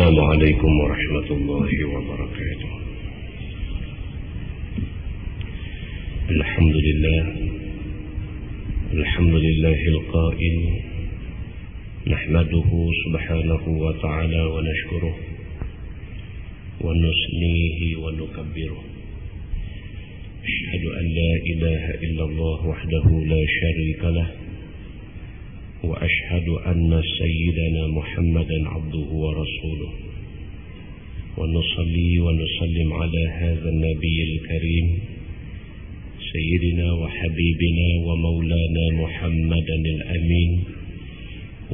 السلام عليكم ورحمة الله وبركاته. الحمد لله القائل نحمده سبحانه وتعالى ونشكره ونثنيه ونكبره. أشهد أن لا إله إلا الله وحده لا شريك له، وأشهد أن سيدنا محمدا عبده ورسوله، ونصلي ونسلم على هذا النبي الكريم سيدنا وحبيبنا ومولانا محمدا الأمين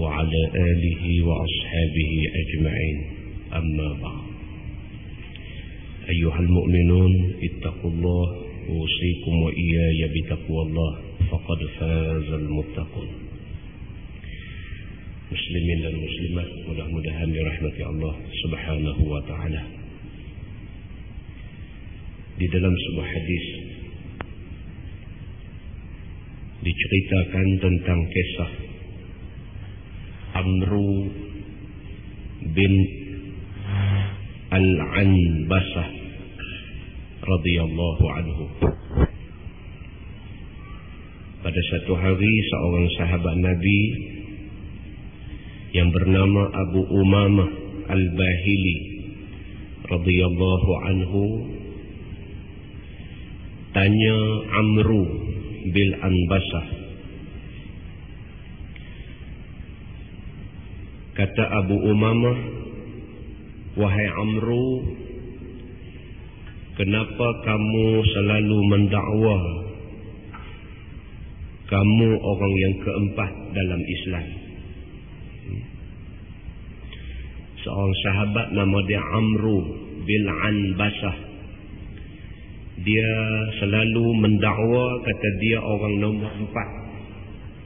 وعلى آله وأصحابه أجمعين. أما بعد، أيها المؤمنون اتقوا الله، أوصيكم وإياي بتقوى الله، فقد فاز المتقون. Muslimin dan muslimat, mudah-mudahan dirahmati Allah Subhanahu wa ta'ala. Di dalam sebuah hadis diceritakan tentang kisah Amru bin Al-Anbasah radhiyallahu anhu. Pada satu hari seorang sahabat Nabi yang bernama Abu Umamah Al-Bahili radhiyallahu anhu tanya Amru bin Anbasah. Kata Abu Umamah, "Wahai Amru, kenapa kamu selalu mendakwa kamu orang yang keempat dalam Islam?" Seorang sahabat nama dia Amru bin Anbasah. Dia selalu mendakwa kata dia orang nombor 4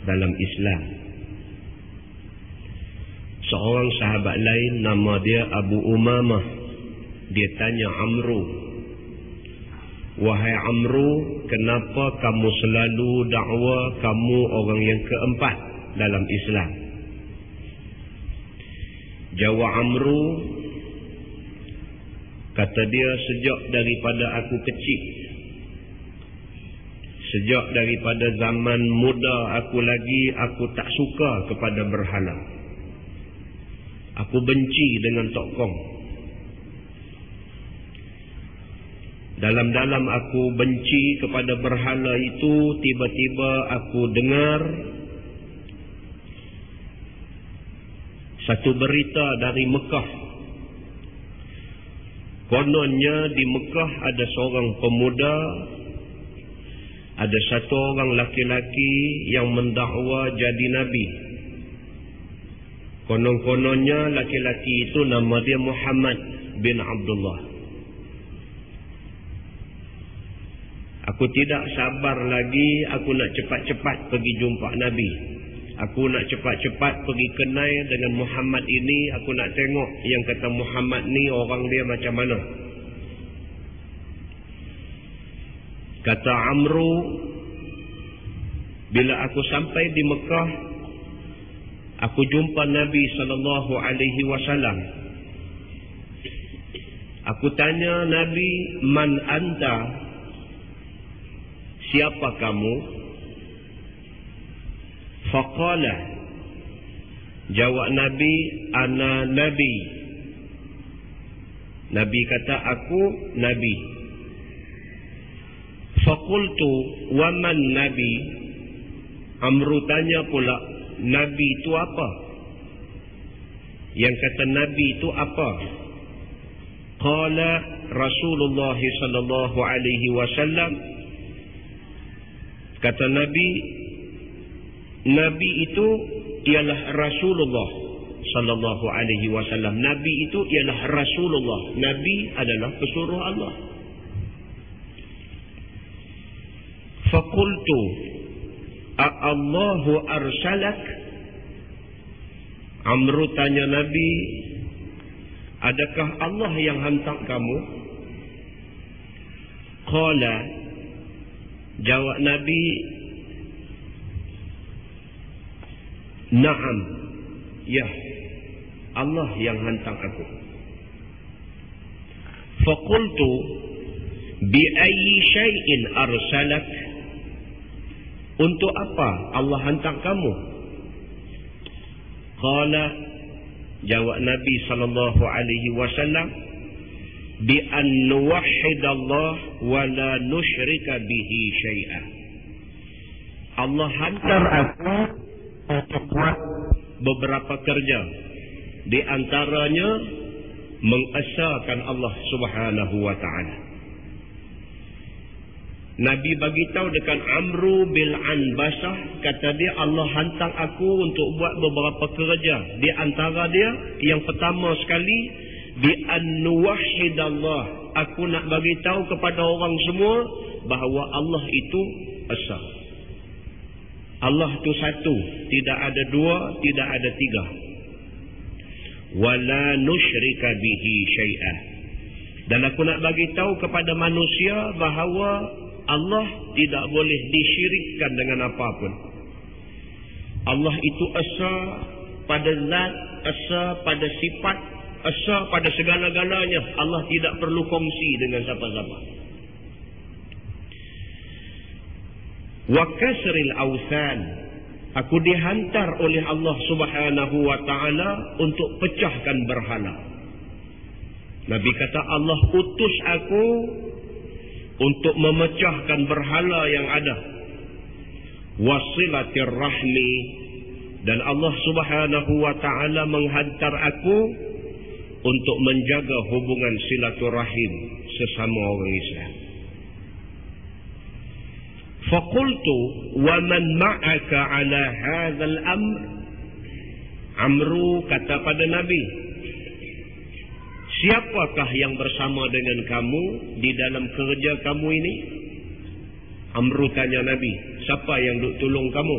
dalam Islam. Seorang sahabat lain nama dia Abu Umamah. Dia tanya Amru, "Wahai Amru, kenapa kamu selalu dakwa kamu orang yang keempat dalam Islam?" Jawab Amru, kata dia, sejak daripada aku kecil, sejak daripada zaman muda aku lagi, aku tak suka kepada berhala. Aku benci dengan tokong. Dalam-dalam aku benci kepada berhala itu, tiba-tiba aku dengar satu berita dari Mekah. Kononnya di Mekah ada seorang pemuda, ada satu orang laki-laki yang mendakwa jadi Nabi. Konon-kononnya laki-laki itu nama dia Muhammad bin Abdullah. Aku tidak sabar lagi, aku nak cepat-cepat pergi jumpa Nabi. Aku nak cepat-cepat pergi kenal dengan Muhammad ini. Aku nak tengok yang kata Muhammad ni orang dia macam mana. Kata Amru, bila aku sampai di Mekah, aku jumpa Nabi SAW. Aku tanya Nabi, "Man anta?" Siapa kamu? Faqala, jawab Nabi, "Ana Nabi." Nabi kata, "Aku Nabi." Faqultu, "Wa man Nabi?" Amru tanya pula, Nabi itu apa? Yang kata Nabi itu apa? Qala Rasulullah sallallahu alaihi wasallam. Kata Nabi, Nabi itu ialah Rasulullah sallallahu alaihi wasallam. Nabi itu ialah Rasulullah. Nabi adalah pesuruh Allah. Faqultu, "Allahu arsalak?" Amru tanya Nabi, "Adakah Allah yang hantar kamu?" Qala, jawab Nabi, "Na'am, ya, Allah yang hantar aku." Faqultu bi ayyi syai'in arsalak? Untuk apa Allah hantar kamu? Qala, jawab Nabi sallallahu alaihi wasallam, bi an nuwahhidallah wa la nusyrika bihi syai'a. Allah hantar aku untuk buat beberapa kerja, di antaranya mengesahkan Allah Subhanahu wa taala. Nabi bagi tahu dekat Amru bil Anbasah, kata dia, Allah hantar aku untuk buat beberapa kerja. Di antara dia, yang pertama sekali, bi an nuwahhidallah. Aku nak bagi tahu kepada orang semua bahawa Allah itu esa. Allah itu satu, tidak ada dua, tidak ada tiga. Wala nusyrika bihi syai'ah. Dan aku nak bagi tahu kepada manusia bahawa Allah tidak boleh disyirikkan dengan apapun. Allah itu esa pada zat, esa pada sifat, esa pada segala-galanya. Allah tidak perlu kongsi dengan siapa-siapa. Wa kasril awthan. Aku dihantar oleh Allah Subhanahu wa taala untuk pecahkan berhala. Nabi kata, Allah utus aku untuk memecahkan berhala yang ada. Wasilatir rahmi. Dan Allah Subhanahu wa taala menghantar aku untuk menjaga hubungan silaturahim sesama orang Islam. Faqultu wa man ma'aka ala hadzal amr? Amru kata pada Nabi, siapakah yang bersama dengan kamu di dalam kerja kamu ini? Amru tanya Nabi, siapa yang duk tolong kamu?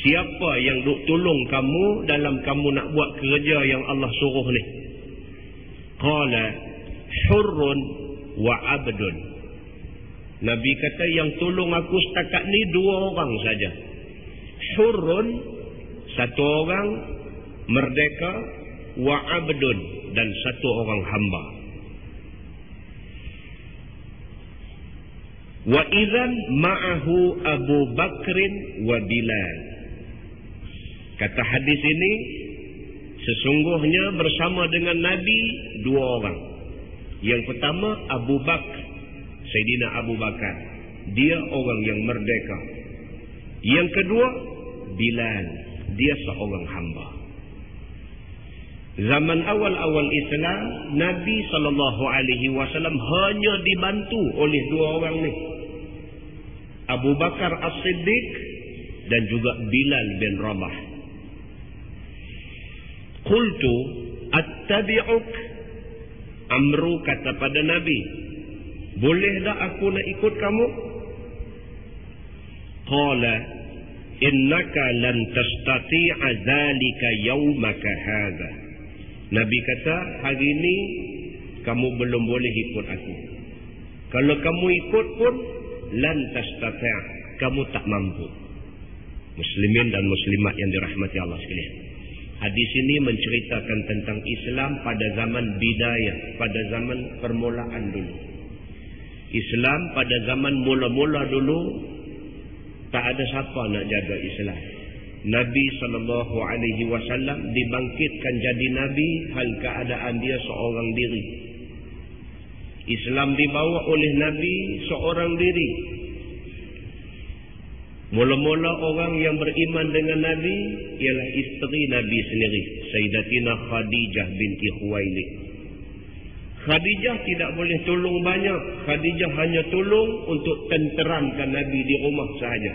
Siapa yang duk tolong kamu dalam kamu nak buat kerja yang Allah suruh ni? Qala hurrun wa abdun. Nabi kata, yang tolong aku setakat ni dua orang saja. Hurrun, satu orang merdeka, wa abdun, dan satu orang hamba. Wa idzan ma'ahu Abu Bakrin wa Bilal. Kata hadis ini, sesungguhnya bersama dengan Nabi dua orang. Yang pertama Abu Bakar, Sayyidina Abu Bakar, dia orang yang merdeka. Yang kedua Bilal, dia seorang hamba. Zaman awal-awal Islam, Nabi SAW hanya dibantu oleh dua orang ni, Abu Bakar As-Siddiq dan juga Bilal bin Rabah. Qultu attabi'uk. Amru kata pada Nabi, boleh tak aku nak ikut kamu? Qala innaka lan tastati'a dzalika yaumaka hadha. Nabi kata, hari ini kamu belum boleh ikut aku. Kalau kamu ikut pun lan tastati', kamu tak mampu. Muslimin dan muslimat yang dirahmati Allah sekalian. Hadis ini menceritakan tentang Islam pada zaman bidayah, pada zaman permulaan dulu. Islam pada zaman mula-mula dulu, tak ada siapa nak jaga Islam. Nabi SAW dibangkitkan jadi Nabi hal keadaan dia seorang diri. Islam dibawa oleh Nabi seorang diri. Mula-mula orang yang beriman dengan Nabi ialah isteri Nabi sendiri, Sayyidatina Khadijah binti Khuwailid. Khadijah tidak boleh tolong banyak. Khadijah hanya tolong untuk tenteramkan Nabi di rumah sahaja.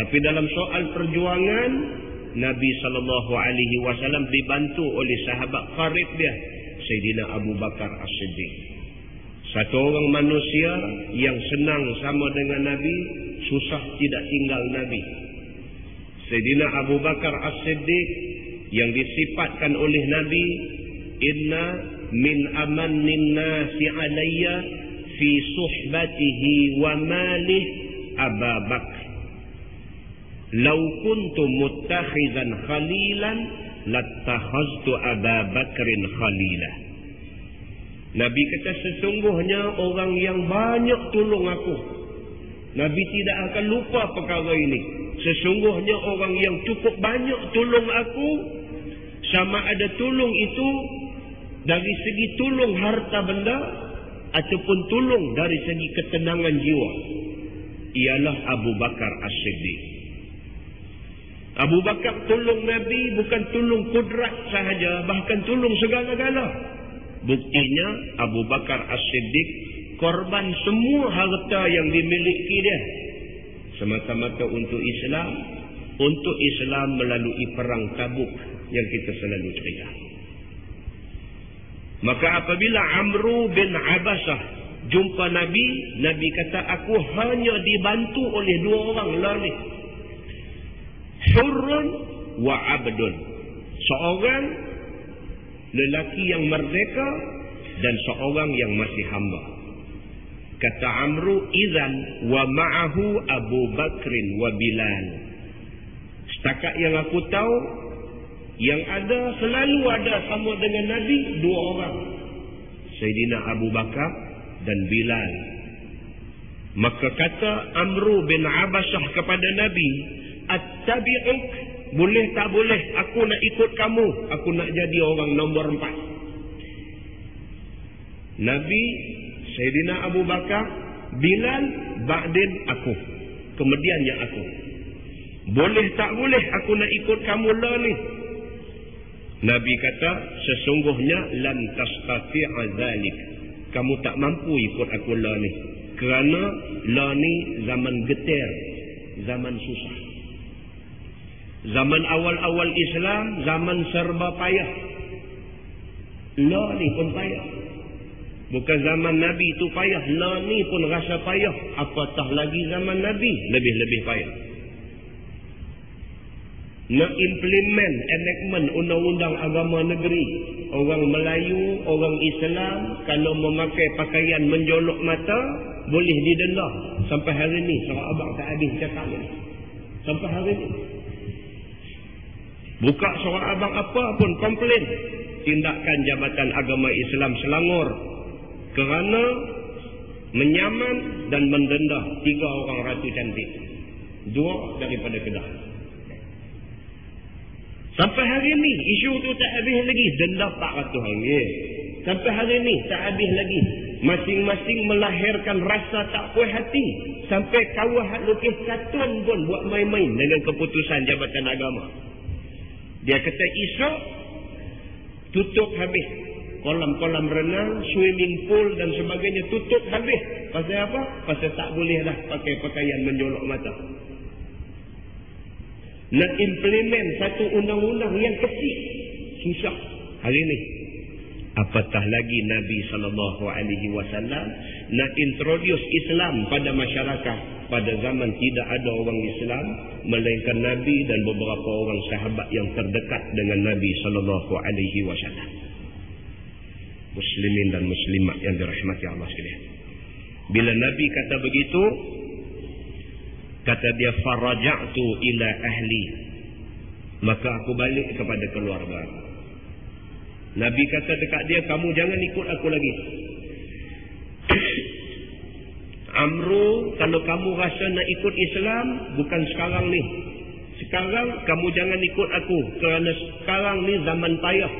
Tapi dalam soal perjuangan, Nabi SAW dibantu oleh sahabat karib dia, Sayyidina Abu Bakar As-Siddiq. Satu orang manusia yang senang sama dengan Nabi, susah tidak tinggal Nabi. Sayyidina Abu Bakar As-Siddiq yang disifatkan oleh Nabi, inna min amannin nasi alayya fi suhbatihi wa malih Aba Bakr. Lau kuntu muttakhizan khalilan lattakhaztu Aba Bakrin khalila. Nabi kata sesungguhnya orang yang banyak tolong aku. Nabi tidak akan lupa perkara ini. Sesungguhnya orang yang cukup banyak tolong aku, sama ada tolong itu dari segi tolong harta benda ataupun tolong dari segi ketenangan jiwa, ialah Abu Bakar As-Siddiq. Abu Bakar tolong Nabi bukan tolong kudrat sahaja, bahkan tolong segala-gala. Buktinya Abu Bakar As-Siddiq korban semua harta yang dimiliki dia semata-mata untuk Islam, untuk Islam melalui perang Tabuk yang kita selalu cerita. Maka apabila Amru bin Abasah jumpa Nabi, Nabi kata, aku hanya dibantu oleh dua orang lah ni, Hurrun wa Abdun, seorang lelaki yang merdeka dan seorang yang masih hamba. Kata Amru, idzan wa ma'ahu Abu Bakrin wa Bilal. Setakat yang aku tahu, yang ada, selalu ada sama dengan Nabi, dua orang, Sayyidina Abu Bakar dan Bilal. Maka kata Amru bin Abasah kepada Nabi, attabi'uk, boleh tak boleh aku nak ikut kamu, aku nak jadi orang nombor 4. Nabi, Sayyidina Abu Bakar, Bilal, ba'din aku, kemudiannya aku. Boleh tak boleh aku nak ikut kamu lah ni? Nabi kata, sesungguhnya lan tastati'a dzalik, kamu tak mampu ikut aku lah ni, kerana lah ni zaman getir, zaman susah. Zaman awal-awal Islam, zaman serba payah. Lah ni pun payah. Bukan zaman Nabi itu payah, lah ni pun rasa payah. Apatah lagi zaman Nabi, lebih-lebih payah. Nak implement, enactment undang-undang agama negeri, orang Melayu, orang Islam kalau memakai pakaian menjolok mata boleh didenda. Sampai hari ni Sarawak Abang tak habis cakap ni. Sampai hari ni buka Sarawak Abang apa pun komplain, tindakan Jabatan Agama Islam Selangor kerana menyaman dan mendenda 3 orang ratu cantik, 2 daripada Kedah. Sampai hari ni isu tu tak habis lagi, denda RM400. Sampai hari ni tak habis lagi, masing-masing melahirkan rasa tak puas hati. Sampai kawan lukis kartun pun buat main-main dengan keputusan Jabatan Agama. Dia kata esok tutup habis kolam-kolam renang, swimming pool dan sebagainya, tutup habis. Pasal apa? Pasal tak boleh dah pakai pakaian menjolok mata. Nak implement satu undang-undang yang kecil, susah hari ni. Apatah lagi Nabi SAW nak introduce Islam pada masyarakat. Pada zaman tidak ada orang Islam melainkan Nabi dan beberapa orang sahabat yang terdekat dengan Nabi SAW. Muslimin dan muslimat yang dirahmati Allah sekalian. Bila Nabi kata begitu, kata dia, faraja'tu ila ahli, maka aku balik kepada keluarga. Nabi kata dekat dia, kamu jangan ikut aku lagi. Amru, kalau kamu rasa nak ikut Islam, bukan sekarang ni. Sekarang kamu jangan ikut aku, kerana sekarang ni zaman payah.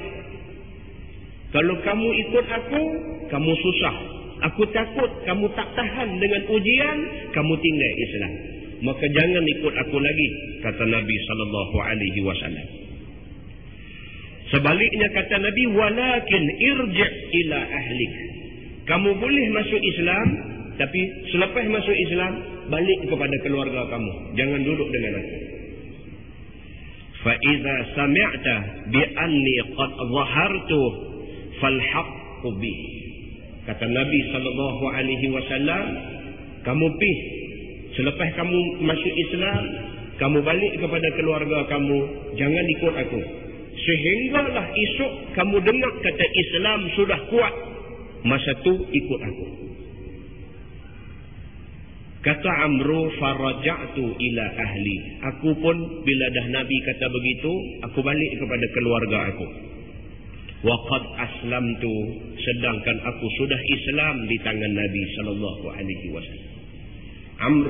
Kalau kamu ikut aku, kamu susah. Aku takut kamu tak tahan dengan ujian, kamu tinggal Islam. Maka jangan ikut aku lagi, kata Nabi SAW. Sebaliknya kata Nabi, walakin irji' ila ahlik. Kamu boleh masuk Islam, tapi selepas masuk Islam, balik kepada keluarga kamu. Jangan duduk dengan aku. Fa iza sami'ta bi anni qad zahartu fal haqqu bi. Kata Nabi SAW, kamu pergi selepas kamu masuk Islam, kamu balik kepada keluarga kamu, jangan ikut aku. Sehinggalah esok kamu dengar kata Islam sudah kuat, masa tu ikut aku. Kata Amru, faraja'tu ila ahli. Aku pun bila dah Nabi kata begitu, aku balik kepada keluarga aku. Wa qad aslamtu, sedangkan aku sudah Islam di tangan Nabi sallallahu alaihi wasallam. Amr,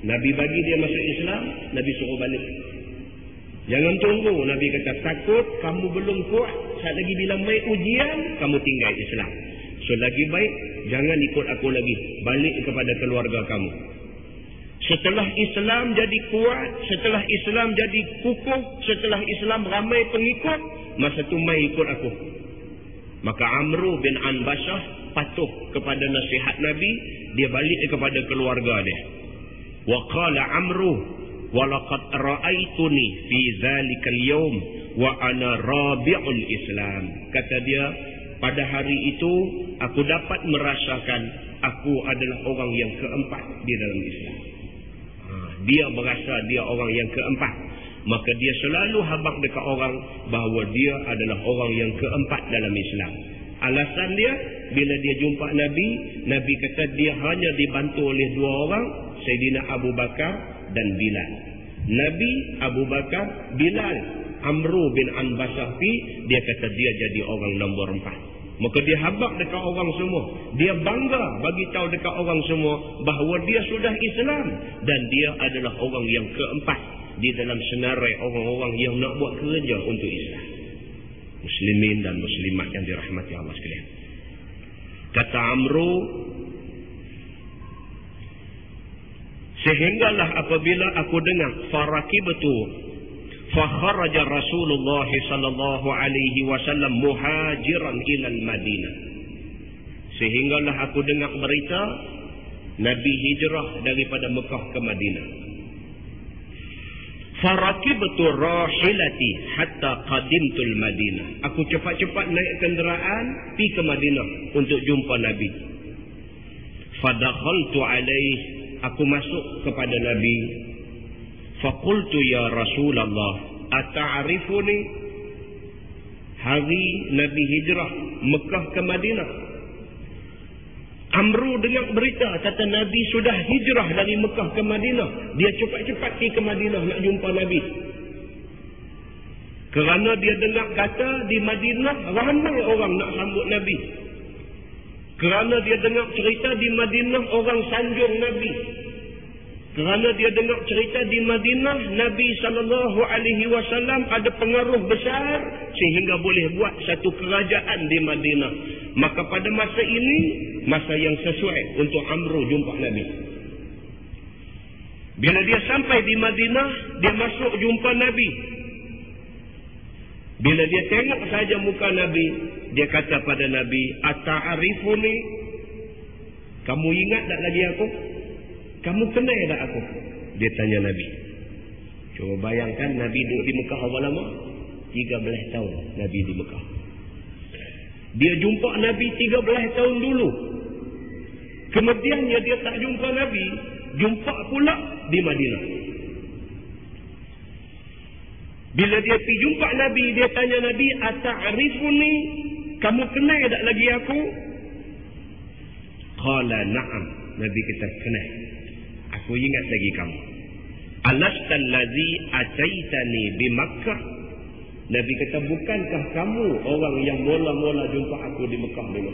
Nabi bagi dia masuk Islam, Nabi suruh balik. Jangan tunggu, Nabi kata takut kamu belum kuat, saat lagi bila mai ujian kamu tinggal Islam. So lagi baik jangan ikut aku lagi, balik kepada keluarga kamu. Setelah Islam jadi kuat, setelah Islam jadi kukuh, setelah Islam ramai pengikut, masa tu mai ikut aku. Maka Amr bin Anbasah patuh kepada nasihat Nabi, dia balik kepada keluarga dia. Wa qala Amr, wa laqad ra'aituni fi zalikal yawm wa ana rabi'ul Islam. Kata dia, pada hari itu aku dapat merasakan aku adalah orang yang keempat di dalam Islam. Dia berasa dia orang yang keempat, maka dia selalu habaq dekat orang bahawa dia adalah orang yang keempat dalam Islam. Alasan dia, bila dia jumpa Nabi, Nabi kata dia hanya dibantu oleh dua orang, Sayyidina Abu Bakar dan Bilal. Nabi, Abu Bakar, Bilal. Amr bin Anbasah dia kata dia jadi orang nombor 4. Maka dia habaq dekat orang semua. Dia bangga bagi tahu dekat orang semua bahawa dia sudah Islam dan dia adalah orang yang keempat di dalam senarai orang-orang yang nak buat kerja untuk Islam. Muslimin dan muslimat yang dirahmati Allah sekalian. Kata Amr, sehinggalah apabila aku dengar farakibtu fakharaja Rasulullah sallallahu alaihi wasallam muhajiran ila Madinah. Sehinggalah aku dengar berita Nabi hijrah daripada Mekah ke Madinah. Farakibtu rahilati hatta qadimtul Madinah. Aku cepat-cepat naik kenderaan pergi ke Madinah untuk jumpa Nabi. Fadakhaltu alaihi, aku masuk kepada Nabi. Faqultu ya Rasulullah, ata'rifuni? Hari Nabi hijrah Mekah ke Madinah. Amr dengar berita kata Nabi sudah hijrah dari Mekah ke Madinah. Dia cepat-cepat pergi ke Madinah nak jumpa Nabi. Kerana dia dengar kata di Madinah ramai orang nak sambut Nabi. Kerana dia dengar cerita di Madinah orang sanjung Nabi. Kerana dia dengar cerita di Madinah Nabi SAW ada pengaruh besar sehingga boleh buat satu kerajaan di Madinah. Maka pada masa ini, masa yang sesuai untuk Amr jumpa Nabi. Bila dia sampai di Madinah, dia masuk jumpa Nabi. Bila dia tengok saja muka Nabi, dia kata pada Nabi, ata'arifuni? Kamu ingat tak lagi aku? Kamu kenal tak aku? Dia tanya Nabi. Cuba bayangkan Nabi duduk di Mekah berapa lama? 13 tahun Nabi di Mekah. Dia jumpa Nabi 13 tahun dulu. Kemudiannya dia tak jumpa Nabi, jumpa pula di Madinah. Bila dia pergi jumpa Nabi, dia tanya Nabi, ata'rifuni? Kamu kenal tak lagi aku? Qala na'am. Nabi kata kenal. Aku ingat lagi kamu. Alastal ladzi ataitani bi Makkah? Nabi kata, bukankah kamu orang yang mula-mula jumpa aku di Mekah dulu?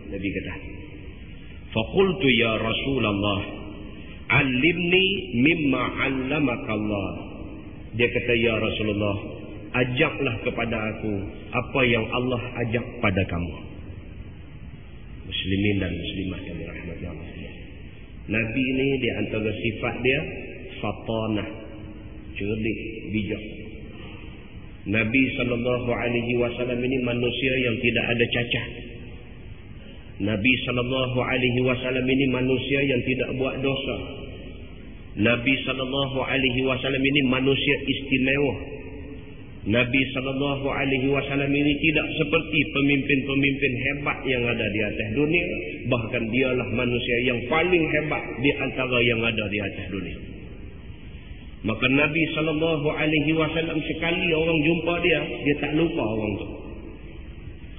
Nabi kata. Faqultu ya Rasulullah, allimni mimma 'allamaka Allah. Dia kata, ya Rasulullah, ajaklah kepada aku apa yang Allah ajak pada kamu. Muslimin dan muslimat yang dirahmati Allah. Nabi ini di antara sifat dia fatanah, cerdik, bijak. Nabi SAW ini manusia yang tidak ada cacat. Nabi SAW ini manusia yang tidak buat dosa. Nabi SAW ini manusia istimewa. Nabi SAW ini tidak seperti pemimpin-pemimpin hebat yang ada di atas dunia. Bahkan dialah manusia yang paling hebat di antara yang ada di atas dunia. Maka Nabi SAW sekali orang jumpa dia tak lupa orang tu.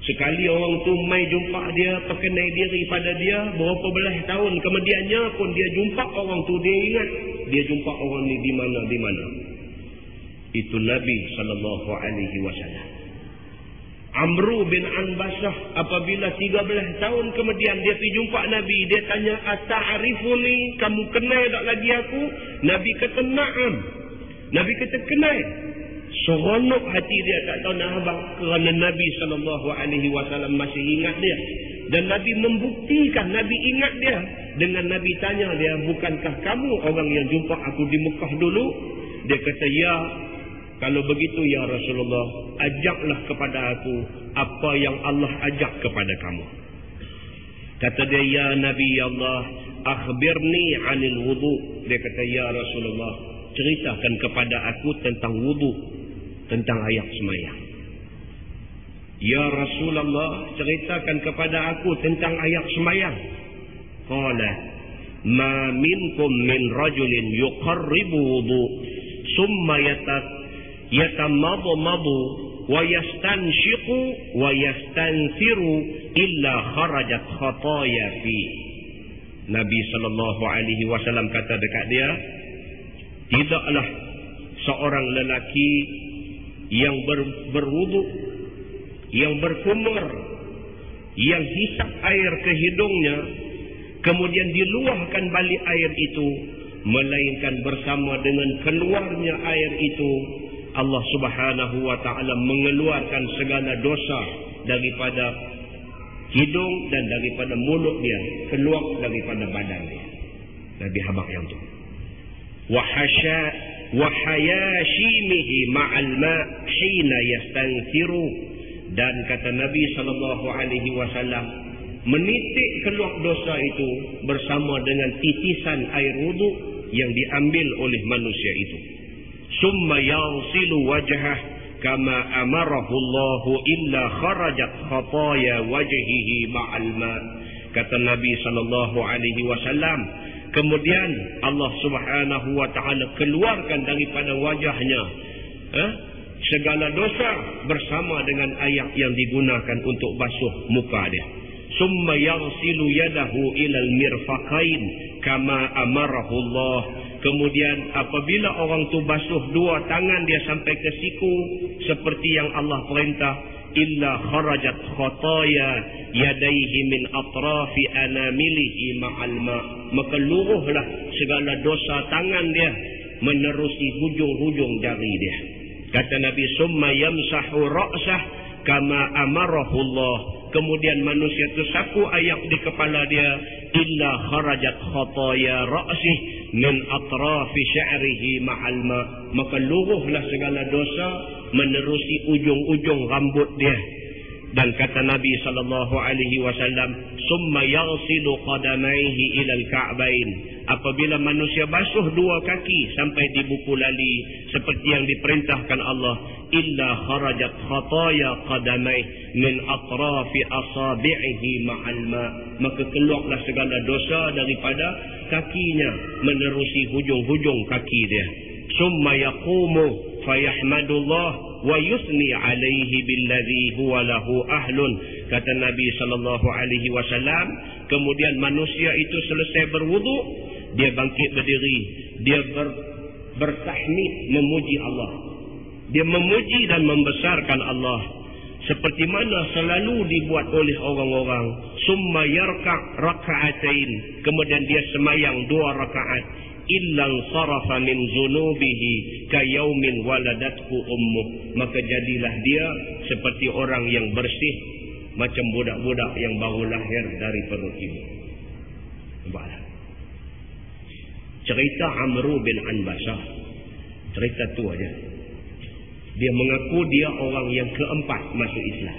Sekali orang tu mai jumpa dia, perkenal diri pada dia, berapa belas tahun kemudiannya pun dia jumpa orang tu, dia ingat dia jumpa orang ni di mana. Itu Nabi SAW. Amru bin Anbasah apabila 13 tahun kemudian dia pergi jumpa Nabi, dia tanya, "Ata'rifuni, kamu kenal tak lagi aku?" Nabi kata, "Na'am." Nabi kata, "Kenal." Seronok hati dia, tak tahu nak apa, kerana Nabi SAW masih ingat dia. Dan Nabi membuktikan Nabi ingat dia dengan Nabi tanya dia, "Bukankah kamu orang yang jumpa aku di Mekah dulu?" Dia kata, "Ya." "Kalau begitu ya Rasulullah, ajaklah kepada aku apa yang Allah ajak kepada kamu." Kata dia, "Ya Nabi Allah, akhbirni 'anil wudu." Dia kata, "Ya Rasulullah, ceritakan kepada aku tentang wudu, tentang ayat semayang." "Ya Rasulullah, ceritakan kepada aku tentang ayat semayang." Qala, "Ma minkum min rajulin yuqarribu wudu, summa yatamadmadu wa yastanshiqu wa yastansiru illa kharajat khataya fi." Nabi SAW kata dekat dia, tidaklah seorang lelaki yang berwudu, yang berkumur, yang hisap air ke hidungnya, kemudian diluahkan balik air itu, melainkan bersama dengan keluarnya air itu, Allah Subhanahu wa ta'ala mengeluarkan segala dosa daripada hidung dan daripada mulut dia, keluar daripada badan dia. Nabi habaq yang tu. Wa hayashimihi ma'al ma' hina yastansiru. Dan kata Nabi SAW, menitik keluar dosa itu bersama dengan titisan air wudu yang diambil oleh manusia itu. Summa yawsilu wajhah kama amarahu Allah illa kharajat khataya wajhihi ma'al ma'. Kata Nabi SAW, kemudian Allah Subhanahu wa ta'ala keluarkan daripada wajahnya segala dosa bersama dengan air yang digunakan untuk basuh muka dia. Summa yaghsilu yadahu ilal mirfaqain kama amarahu Allah. Kemudian apabila orang tu basuh dua tangan dia sampai ke siku seperti yang Allah perintah, illa kharajat khataya yadaihi min atrafi anamilihi ma'al ma'. Maka luruhlah segala dosa tangan dia menerusi hujung-hujung jari dia. Kata Nabi, summa yamsahu ra'sah kama amarahu Allah. Kemudian manusia itu sapu air di kepala dia, illa kharajat khataya ra'sih min atrafi sya'rihi ma'al ma'. Maka luruhlah segala dosa menerusi ujung-ujung rambut dia. Dan kata Nabi SAW, summa yaghsilu qadamaihi ilal ka'bain. Apabila manusia basuh dua kaki sampai di buku lali seperti yang diperintahkan Allah, illa kharajat khataya qadamai min atrafi asabi'ihi ma'al ma'. Maka keluarlah segala dosa daripada kakinya menerusi hujung-hujung kaki dia. Summa yaqumu fayahmadullah wa yusni alaihi billadhi huwa lahu ahlun. Kata Nabi SAW, kemudian manusia itu selesai berwudu, dia bangkit berdiri, dia bertahmid, memuji Allah. Dia memuji dan membesarkan Allah seperti mana selalu dibuat oleh orang-orang. Summa yarka' raka'atain, kemudian dia semayang 2 rakaat. Illang sarafa min zunubihi kayaumin waladatku ummuh. Maka jadilah dia seperti orang yang bersih, macam budak-budak yang baru lahir dari perut ibu. Nampaklah cerita Amru bin Anbasah. Cerita tu aja. Dia mengaku dia orang yang keempat masuk Islam.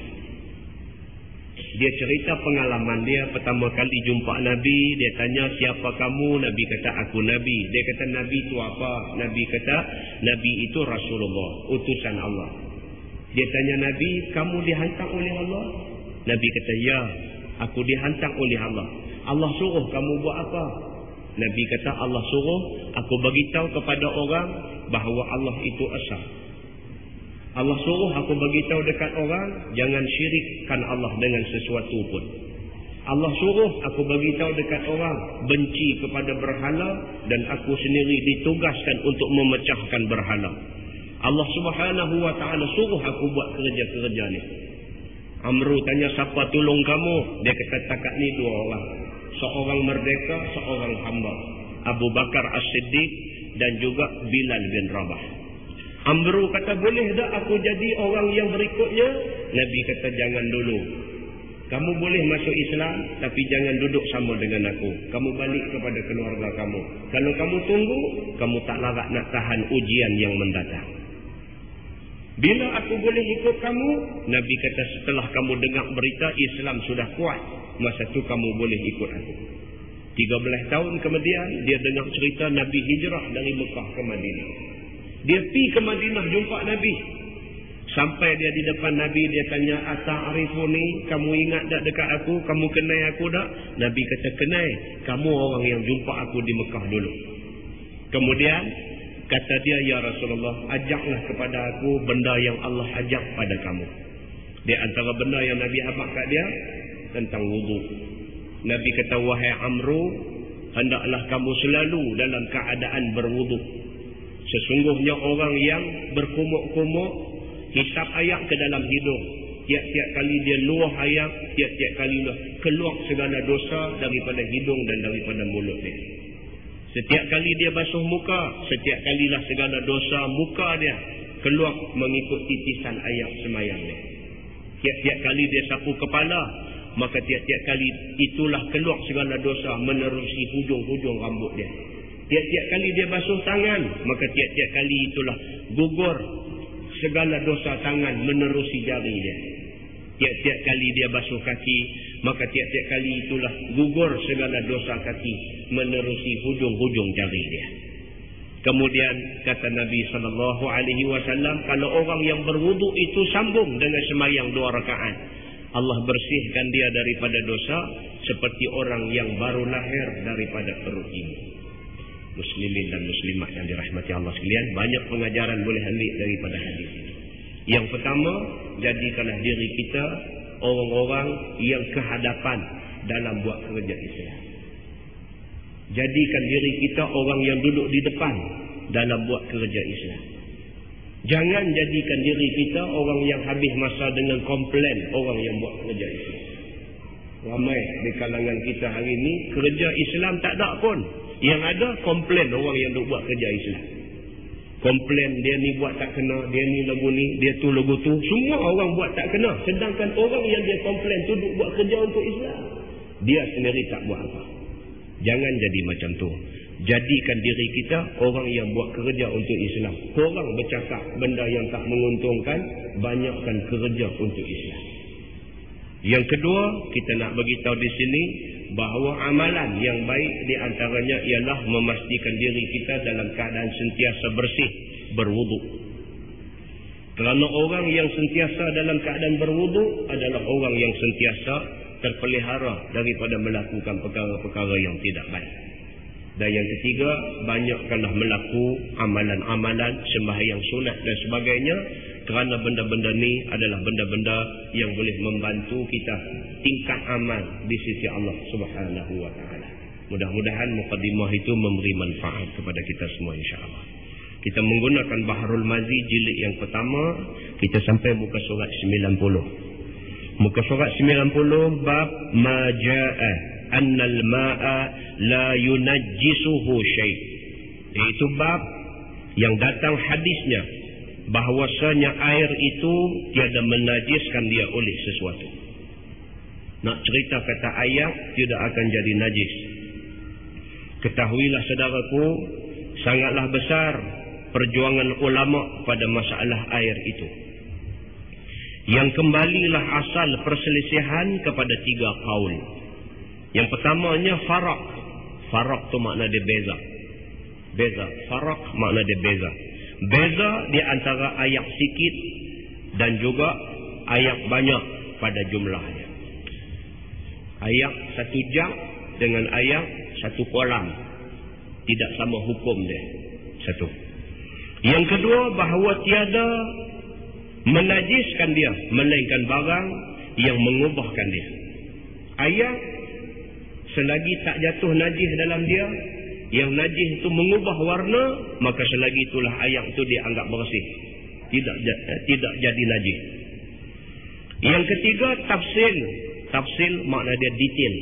Dia cerita pengalaman dia pertama kali jumpa Nabi. Dia tanya, siapa kamu? Nabi kata, aku Nabi. Dia kata, Nabi itu apa? Nabi kata, Nabi itu Rasulullah, utusan Allah. Dia tanya Nabi, kamu dihantar oleh Allah? Nabi kata, ya, aku dihantar oleh Allah. Allah suruh kamu buat apa? Nabi kata, Allah suruh aku beritahu kepada orang bahawa Allah itu esa. Allah suruh aku beritahu dekat orang, jangan syirikkan Allah dengan sesuatu pun. Allah suruh aku beritahu dekat orang, benci kepada berhala, dan aku sendiri ditugaskan untuk memecahkan berhala. Allah Subhanahu wa ta'ala suruh aku buat kerja-kerja ni. Amru tanya, siapa tolong kamu? Dia kata, takat ni 2 orang. Seorang merdeka, seorang hamba. Abu Bakar As-Siddiq dan juga Bilal bin Rabah. Amru kata, boleh tak aku jadi orang yang berikutnya? Nabi kata, jangan dulu. Kamu boleh masuk Islam, tapi jangan duduk sama dengan aku. Kamu balik kepada keluarga kamu. Kalau kamu tunggu, kamu tak larat nak tahan ujian yang mendatang. Bila aku boleh ikut kamu? Nabi kata, setelah kamu dengar berita Islam sudah kuat, masa tu kamu boleh ikut aku. 13 tahun kemudian, dia dengar cerita Nabi hijrah dari Mekah ke Madinah. Dia pergi ke Madinah jumpa Nabi. Sampai dia di depan Nabi, dia tanya, ata'arifuni, kamu ingat tak dekat aku? Kamu kenal aku tak? Nabi kata, kenal. Kamu orang yang jumpa aku di Mekah dulu. Kemudian kata dia, ya Rasulullah, ajaklah kepada aku benda yang Allah ajak pada kamu. Di antara benda yang Nabi ajak kat dia, tentang wudu. Nabi kata, wahai Amru, hendaklah kamu selalu dalam keadaan berwudu. Sesungguhnya orang yang berkumuk-kumuk, hisap air ke dalam hidung. Tiap-tiap kali dia luah air, tiap-tiap kali keluar segala dosa daripada hidung dan daripada mulut dia. Setiap kali dia basuh muka, setiap kalilah segala dosa muka dia keluar mengikut titisan air semayang dia. Tiap-tiap kali dia sapu kepala, maka tiap-tiap kali itulah keluar segala dosa menerusi hujung-hujung rambut dia. Tiap-tiap kali dia basuh tangan, maka tiap-tiap kali itulah gugur segala dosa tangan menerusi jari dia. Tiap-tiap kali dia basuh kaki, maka tiap-tiap kali itulah gugur segala dosa kaki menerusi hujung-hujung jari dia. Kemudian kata Nabi SAW, kalau orang yang berwudu itu sambung dengan sembahyang 2 rakaat, Allah bersihkan dia daripada dosa seperti orang yang baru lahir daripada perut ibu. Muslimin dan muslimat yang dirahmati Allah sekalian, banyak pengajaran boleh ambil daripada hadis ini. Yang pertama, jadikanlah diri kita orang-orang yang kehadapan dalam buat kerja Islam. Jadikan diri kita orang yang duduk di depan dalam buat kerja Islam. Jangan jadikan diri kita orang yang habis masa dengan komplain orang yang buat kerja Islam. Ramai di kalangan kita hari ini kerja Islam tak ada pun. Yang ada komplain orang yang duk buat kerja Islam. Komplain dia ni buat tak kena, dia ni lagu ni, dia tu lagu tu. Semua orang buat tak kena. Sedangkan orang yang dia komplain tu duk buat kerja untuk Islam, dia sendiri tak buat apa. Jangan jadi macam tu. Jadikan diri kita orang yang buat kerja untuk Islam. Korang bercakap benda yang tak menguntungkan, banyakkan kerja untuk Islam. Yang kedua, kita nak beritahu di sini bahawa amalan yang baik di antaranya ialah memastikan diri kita dalam keadaan sentiasa bersih, berwudu. Kerana orang yang sentiasa dalam keadaan berwudu adalah orang yang sentiasa terpelihara daripada melakukan perkara-perkara yang tidak baik. Dan yang ketiga, banyakkanlah melakukan amalan-amalan sembahyang sunat dan sebagainya, kerana benda-benda ni adalah benda-benda yang boleh membantu kita tingkat amal di sisi Allah Subhanahu wa taala. Mudah-mudahan mukadimah itu memberi manfaat kepada kita semua insya-Allah. Kita menggunakan Bahrul Mazi jilid yang pertama, kita sampai muka surat 90. Muka surat 90 bab ma jaa annal ma'a la yunajjisuhu syai'. Iaitu bab yang datang hadisnya bahwasanya air itu tiada menajiskan dia oleh sesuatu. Nak cerita kata air tidak akan jadi najis. Ketahuilah saudaraku, sangatlah besar perjuangan ulama pada masalah air itu. Yang kembalilah asal perselisihan kepada 3 kaul. Yang pertamanya farak. Farak tu makna dia beza. Beza. Farak makna dia beza. Beza di antara air sikit dan juga air banyak pada jumlahnya. Air 1 jam dengan air 1 kolam tidak sama hukum dia. Satu. Yang kedua, bahawa tiada menajiskan dia melainkan barang yang mengubahkan dia. Air selagi tak jatuh najis dalam dia, yang najis itu mengubah warna, maka selagi itulah air itu dianggap bersih, tidak jadi najis. Yang ketiga, tafsil. Tafsil makna dia detail.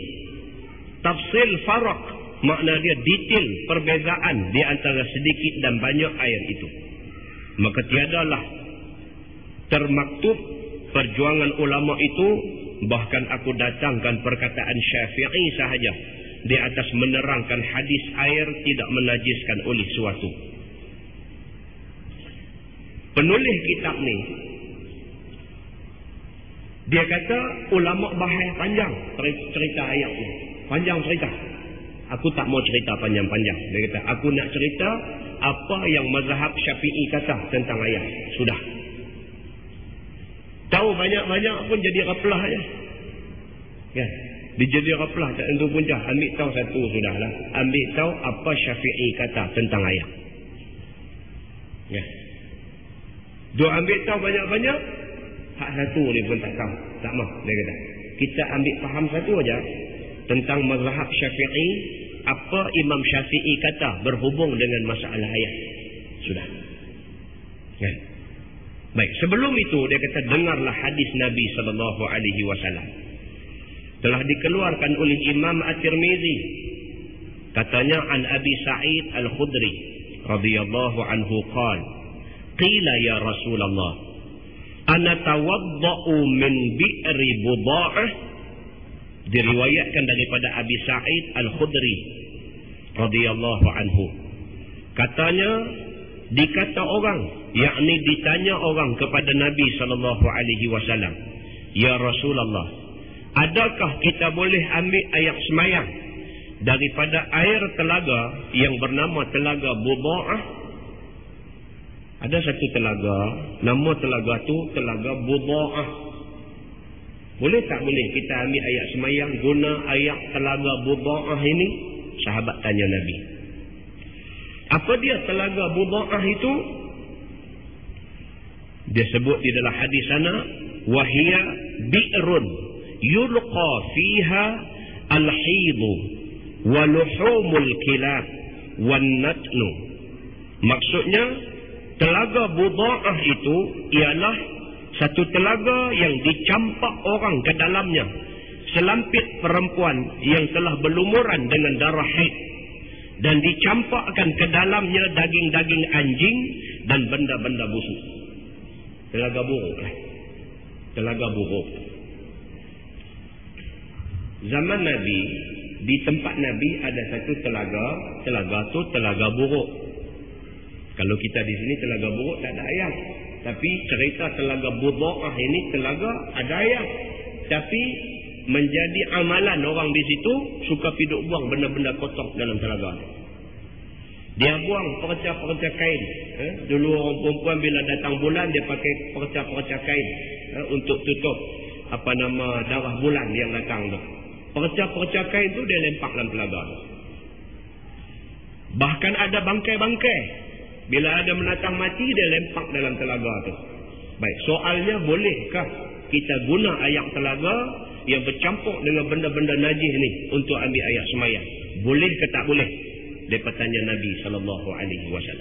Tafsil farak makna dia detail perbezaan di antara sedikit dan banyak air itu. Maka tiadalah termaktub perjuangan ulama itu. Bahkan aku datangkan perkataan Syafi'i sahaja di atas menerangkan hadis air tidak menajiskan oleh suatu. Penulis kitab ni, dia kata ulama bahas panjang cerita ayat ni. Panjang cerita. Aku tak mau cerita panjang-panjang. Dia kata, aku nak cerita apa yang mazhab Syafi'i kata tentang ayat. Sudah. Tahu banyak-banyak pun jadi raplah aja. Kan? Dia jadi raplah tak tentu punca. Ambil tahu satu sudahlah. Ambil tahu apa Syafi'i kata tentang ayat. Ya. Dia ambil tahu banyak-banyak, hak satu dia pun tak tahu. Tak mahu, dia kata. Kita ambil faham satu aja tentang mazhab Syafi'i, apa Imam Syafi'i kata berhubung dengan masalah ayat. Sudah. Ya. Baik, sebelum itu dia kata dengarlah hadis Nabi SAW. Telah dikeluarkan oleh Imam At-Tirmizi. Katanya an Abi Sa'id Al-Khudri radhiyallahu anhu qala qila ya Rasulullah ana tawadda'u min bi'ri buda'ah. Diriwayatkan daripada Abi Sa'id Al-Khudri radhiyallahu anhu. Katanya dikata orang, yakni ditanya orang kepada Nabi SAW, ya Rasulullah, adakah kita boleh ambil air semayang daripada air telaga yang bernama telaga Buda'ah? Ada satu telaga, nama telaga tu telaga Buda'ah. Boleh tak boleh kita ambil air semayang guna air telaga Buda'ah ini? Sahabat tanya Nabi. Apa dia telaga Buda'ah itu? Dia sebut di dalam hadis sana, wahia bi'run yulqa fiha al-hidu wa luhumul kilab wan natnu. Maksudnya telaga Buda'ah itu ialah satu telaga yang dicampak orang ke dalamnya selampit perempuan yang telah berlumuran dengan darah haid, dan dicampakkan ke dalamnya daging-daging anjing dan benda-benda busuk. Telaga buruk lah. Telaga buruk. Zaman Nabi, di tempat Nabi ada satu telaga. Telaga tu telaga buruk. Kalau kita di sini telaga buruk tak ada air. Tapi cerita telaga Buda'ah ini telaga ada air. Tapi menjadi amalan orang di situ suka piduk buang benda-benda kotor dalam telaga. Dia buang perca-perca kain. Dulu orang perempuan bila datang bulan dia pakai perca-perca kain untuk tutup darah bulan yang datang tu. Perca-perca kain tu dia lempak dalam telaga. Bahkan ada bangkai-bangkai. Bila ada menatang mati dia lempak dalam telaga tu. Baik, soalnya bolehkah kita guna air telaga yang bercampur dengan benda-benda najis ni untuk ambil air semayang? Boleh ke tak boleh? Dia bertanya Nabi SAW.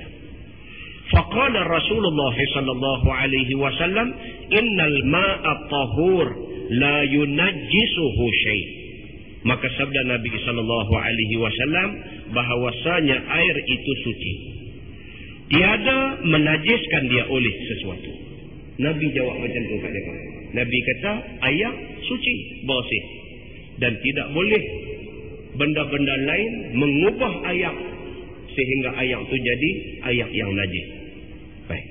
Faqala Rasulullah SAW, innal ma'a tahur la yunajjisuhu syai'. Maka sabda Nabi SAW bahawasanya air itu suci, tiada menajiskan dia oleh sesuatu. Nabi jawab macam tu kat mereka. Nabi kata air suci, bersih, dan tidak boleh benda-benda lain mengubah air sehingga air itu jadi air yang najis. Baik.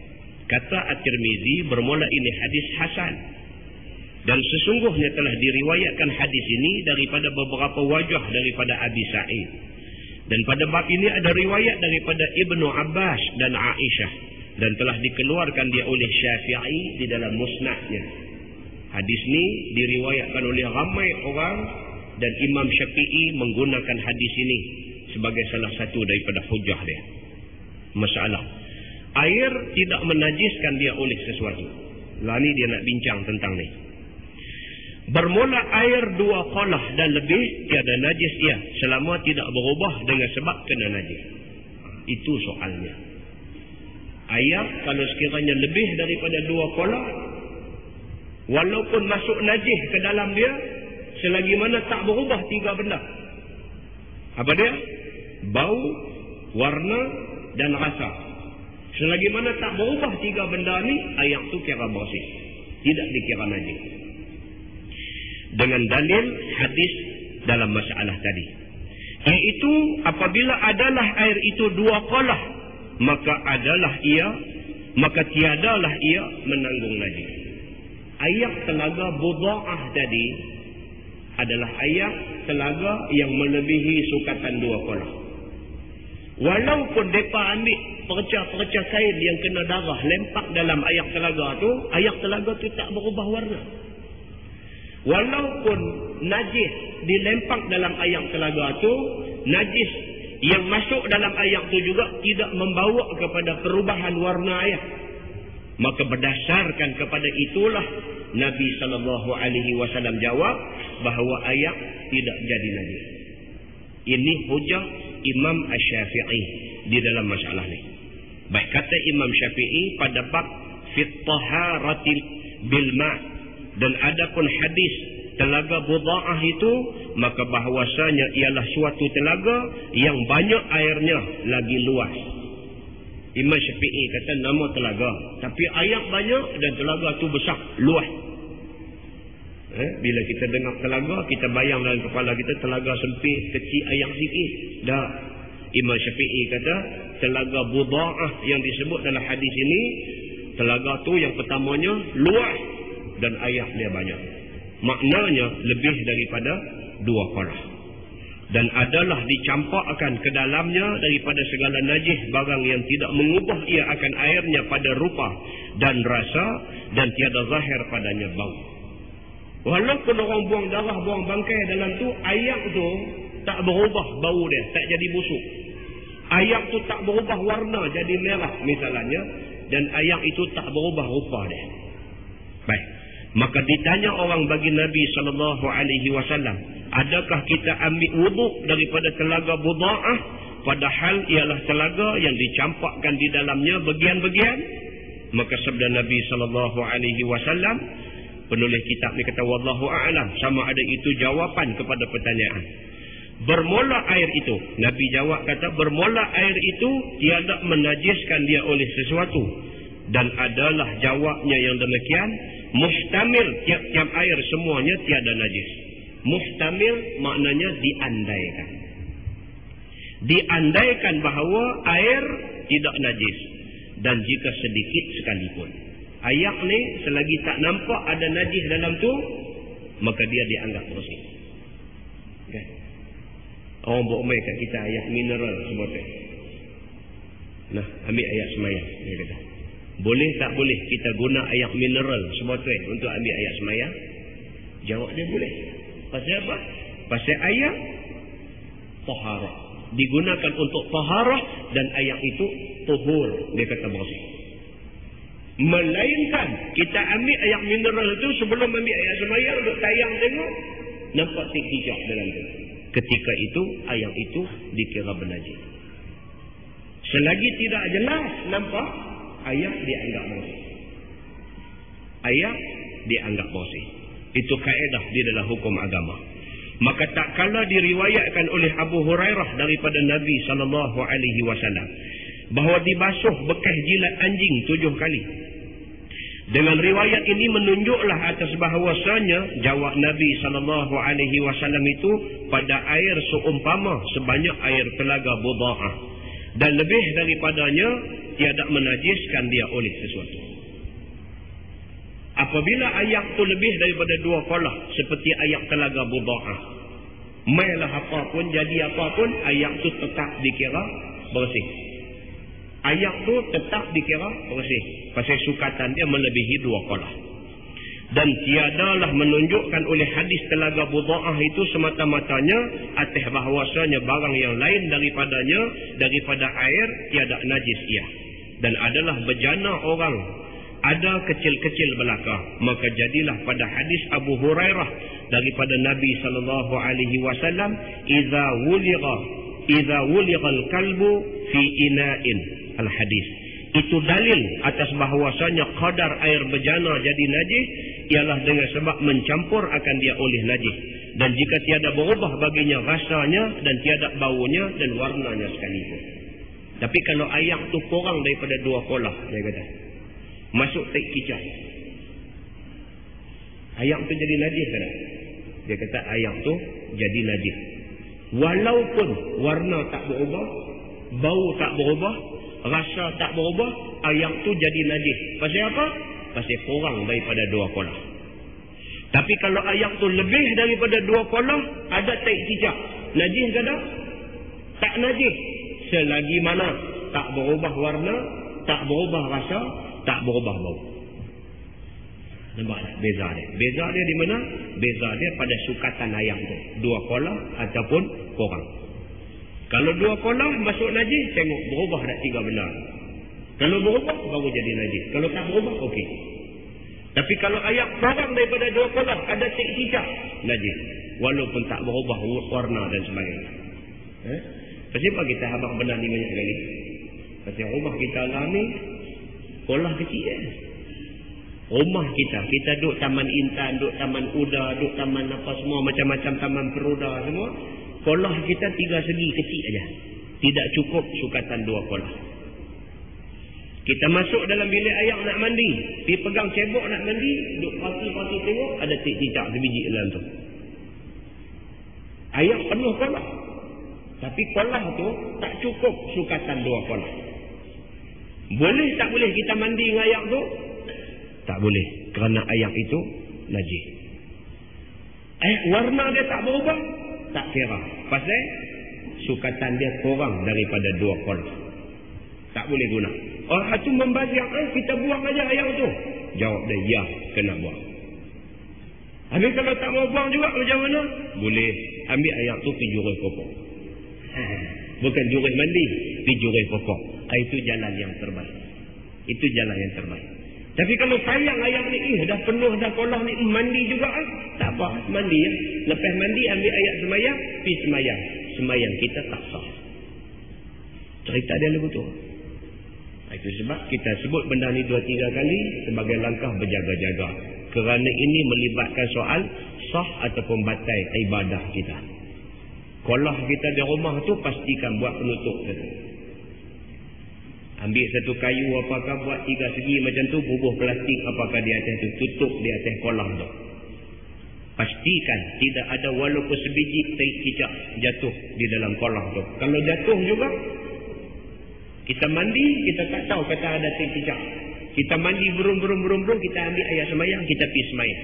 Kata At-Tirmizi, bermula ini hadis hasan, dan sesungguhnya telah diriwayatkan hadis ini daripada beberapa wajah daripada Abi Sa'id. Dan pada bab ini ada riwayat daripada Ibnu Abbas dan Aisyah, dan telah dikeluarkan dia oleh Syafi'i di dalam musnadnya. Hadis ini diriwayatkan oleh ramai orang, dan Imam Syafi'i menggunakan hadis ini sebagai salah satu daripada hujah dia. Masalah air tidak menajiskan dia oleh sesuatu. Lah ni dia nak bincang tentang ni. Bermula air 2 qalah dan lebih tiada najis ia selama tidak berubah dengan sebab kena najis. Itu soalnya. Air kalau sekiranya lebih daripada 2 qalah Walaupun masuk najis ke dalam dia, selagi mana tak berubah 3 benda. Apa dia? Bau, warna dan rasa. Selagi mana tak berubah 3 benda ni, air tu kira bersih, tidak dikira najis. Dengan dalil hadis dalam masalah tadi, iaitu apabila adalah air itu 2 qalah, maka tiadalah ia menanggung najis. Air telaga Buda'ah tadi adalah air telaga yang melebihi sukatan 2 qalah. Walaupun mereka ambil perca-perca kain yang kena darah lempak dalam air telaga tu tak berubah warna. Walaupun najis dilempak dalam air telaga tu, najis yang masuk dalam air tu juga tidak membawa kepada perubahan warna air. Maka berdasarkan kepada itulah Nabi SAW jawab bahawa air tidak jadi najis. Ini hujah Imam Asy-Syafi'i di dalam masalah ni. Baik, kata Imam Syafi'i pada bab fit taharatil bil ma', dan adapun hadis telaga Buda'ah itu, maka bahawasanya ialah suatu telaga yang banyak airnya lagi luas. Imam Syafi'i kata nama telaga, tapi air banyak dan telaga tu besar, luas. Bila kita dengar telaga, kita bayang dalam kepala kita telaga sempit, kecil, air sikit. Dah. Imam Syafi'i kata telaga Buda'ah yang disebut dalam hadis ini, telaga tu yang pertamanya luas dan air dia banyak. Maknanya lebih daripada 2 qalah. Dan adalah dicampakkan ke dalamnya daripada segala najis barang yang tidak mengubah ia akan airnya pada rupa dan rasa, dan tiada zahir padanya bau. Walaupun orang buang darah, buang bangkai dalam tu, air tu tak berubah bau dia, tak jadi busuk. Air tu tak berubah warna jadi merah misalnya, dan air itu tak berubah rupa dia. Baik. Maka ditanya orang bagi Nabi SAW, adakah kita ambil wuduk daripada telaga Buda'ah, padahal ialah telaga yang dicampakkan di dalamnya bagian-bagian? Maka sabda Nabi SAW, penulis kitab ni kata wallahu a'lam, sama ada itu jawapan kepada pertanyaan. Bermula air itu, Nabi jawab kata, bermula air itu tiada menajiskan dia oleh sesuatu, dan adalah jawabnya yang demikian, mustamil, tiap-tiap air semuanya tiada najis. Mustamil maknanya diandaikan. Diandaikan bahawa air tidak najis, dan jika sedikit sekalipun. Air ni selagi tak nampak ada najis dalam tu, maka dia dianggap bersih. Okay. Orang buat main kat kita air mineral sebotol. Nah, ambil air semayang, dia kata. Boleh tak boleh kita guna air mineral sebotol untuk ambil air semayang? Jawab dia boleh. Pasal apa? Pasal air taharah. Digunakan untuk taharah, dan air itu tuhur, dia kata bersih. Melainkan kita ambil air mineral itu sebelum ambil air semayang, duk tayang tengok, nampak tik hijau dalam tu. Ketika itu air itu dikira bernajis. Selagi tidak jelas nampak, air dianggap bersih. Air dianggap bersih. Itu kaedah di dalam hukum agama. Maka tak kala diriwayatkan oleh Abu Hurairah daripada Nabi SAW bahawa dibasuh bekas jilat anjing 7 kali. Dengan riwayat ini menunjuklah atas bahawasanya jawab Nabi SAW itu pada air seumpama sebanyak air telaga Buda'ah, dan lebih daripadanya tiada menajiskan dia oleh sesuatu. Apabila air itu lebih daripada 2 qalah seperti air telaga Buda'ah, mailah apapun, jadi apapun, air itu tetap dikira bersih. Air itu tetap dikira bersih. Pasal sukatan dia melebihi 2 qalah. Dan tiadalah menunjukkan oleh hadis telaga Buda'ah itu semata-matanya atas bahawasanya barang yang lain daripada air tiada najis ia. Dan adalah bejana orang ada kecil-kecil belaka, maka jadilah pada hadis Abu Hurairah daripada Nabi SAW, idza wuligha al-kalbu fi ina'in, al-hadis, Itu dalil atas bahawasanya kadar air bejana jadi najis ialah dengan sebab mencampur akan dia oleh najis. Dan jika tiada berubah baginya rasanya dan tiada baunya dan warnanya sekalipun. Tapi kalau air tu kurang daripada 2 kolah, dia kata, masuk taik kicap, air tu jadi najis kan? Dia kata air tu jadi najis. Walaupun warna tak berubah, bau tak berubah, rasa tak berubah, air tu jadi najis. Pasal apa? Pasal kurang daripada 2 kolah. Tapi kalau air tu lebih daripada 2 kolah, ada taik cicak, najis ke tak? Tak najis. Selagi mana tak berubah warna, tak berubah rasa, tak berubah bau. Nampak tak? Beza dia. Beza dia di mana? Beza dia pada sukatan air tu. 2 kolah ataupun kurang. Kalau 2 kolah masuk najis, tengok berubah tak 3 benda. Kalau berubah, baru jadi najis. Kalau tak berubah, okey. Tapi kalau air kurang daripada 2 kolah, ada cik cicak, najis. Walaupun tak berubah warna dan sebagainya. Kenapa kita habaq benda ni banyak kali? Pasal rumah kita lah ni, kolah kecil rumah kita duduk Taman Intan, duduk Taman Uda, duduk taman apa semua, macam-macam taman peruda semua. Kolah kita 3 segi kecil aja. Tidak cukup sukatan 2 kolah. Kita masuk dalam bilik air nak mandi, pergi pegang cebok nak mandi, duduk parti-parti tengok, ada cicak sebiji dalam tu. Air penuh kolah. Tapi kolah tu tak cukup sukatan 2 kolah. Boleh tak boleh kita mandi dengan air tu? Tak boleh, kerana air itu najis. Warna dia tak berubah, tak kira. Pasal sukatan dia kurang daripada 2 kolah. Tak boleh guna. Orang itu membazir, kita buang aja air tu. Jawab dia, ya, kena buang. Habis kalau tak mau buang juga macam mana? Boleh ambil air tu pergi jurus pokok. Bukan jurus mandi, pergi jurus pokok. Itu jalan yang terbaik. Itu jalan yang terbaik. Tapi kalau sayang air ni, dah penuh dah kolah ni, mandi juga tak apa, mandi ya. Lepas mandi ambil air semayang, pergi semayang. Semayang kita tak sah. Cerita dia lagu tu. Itu sebab kita sebut benda ni 2-3 kali sebagai langkah berjaga-jaga. Kerana ini melibatkan soal sah ataupun batal ibadah kita. Kolah kita di rumah tu pastikan buat penutup satu. Ambil satu kayu apakah buat 3 segi macam tu, bubuh plastik apakah di atas tu, tutup di atas kolah tu. Pastikan tidak ada walaupun sebiji taik cicak jatuh di dalam kolah tu. Kalau jatuh juga, kita mandi, kita tak tahu kata ada taik cicak. Kita mandi berum, kita ambil air semayang, kita pergi semayang.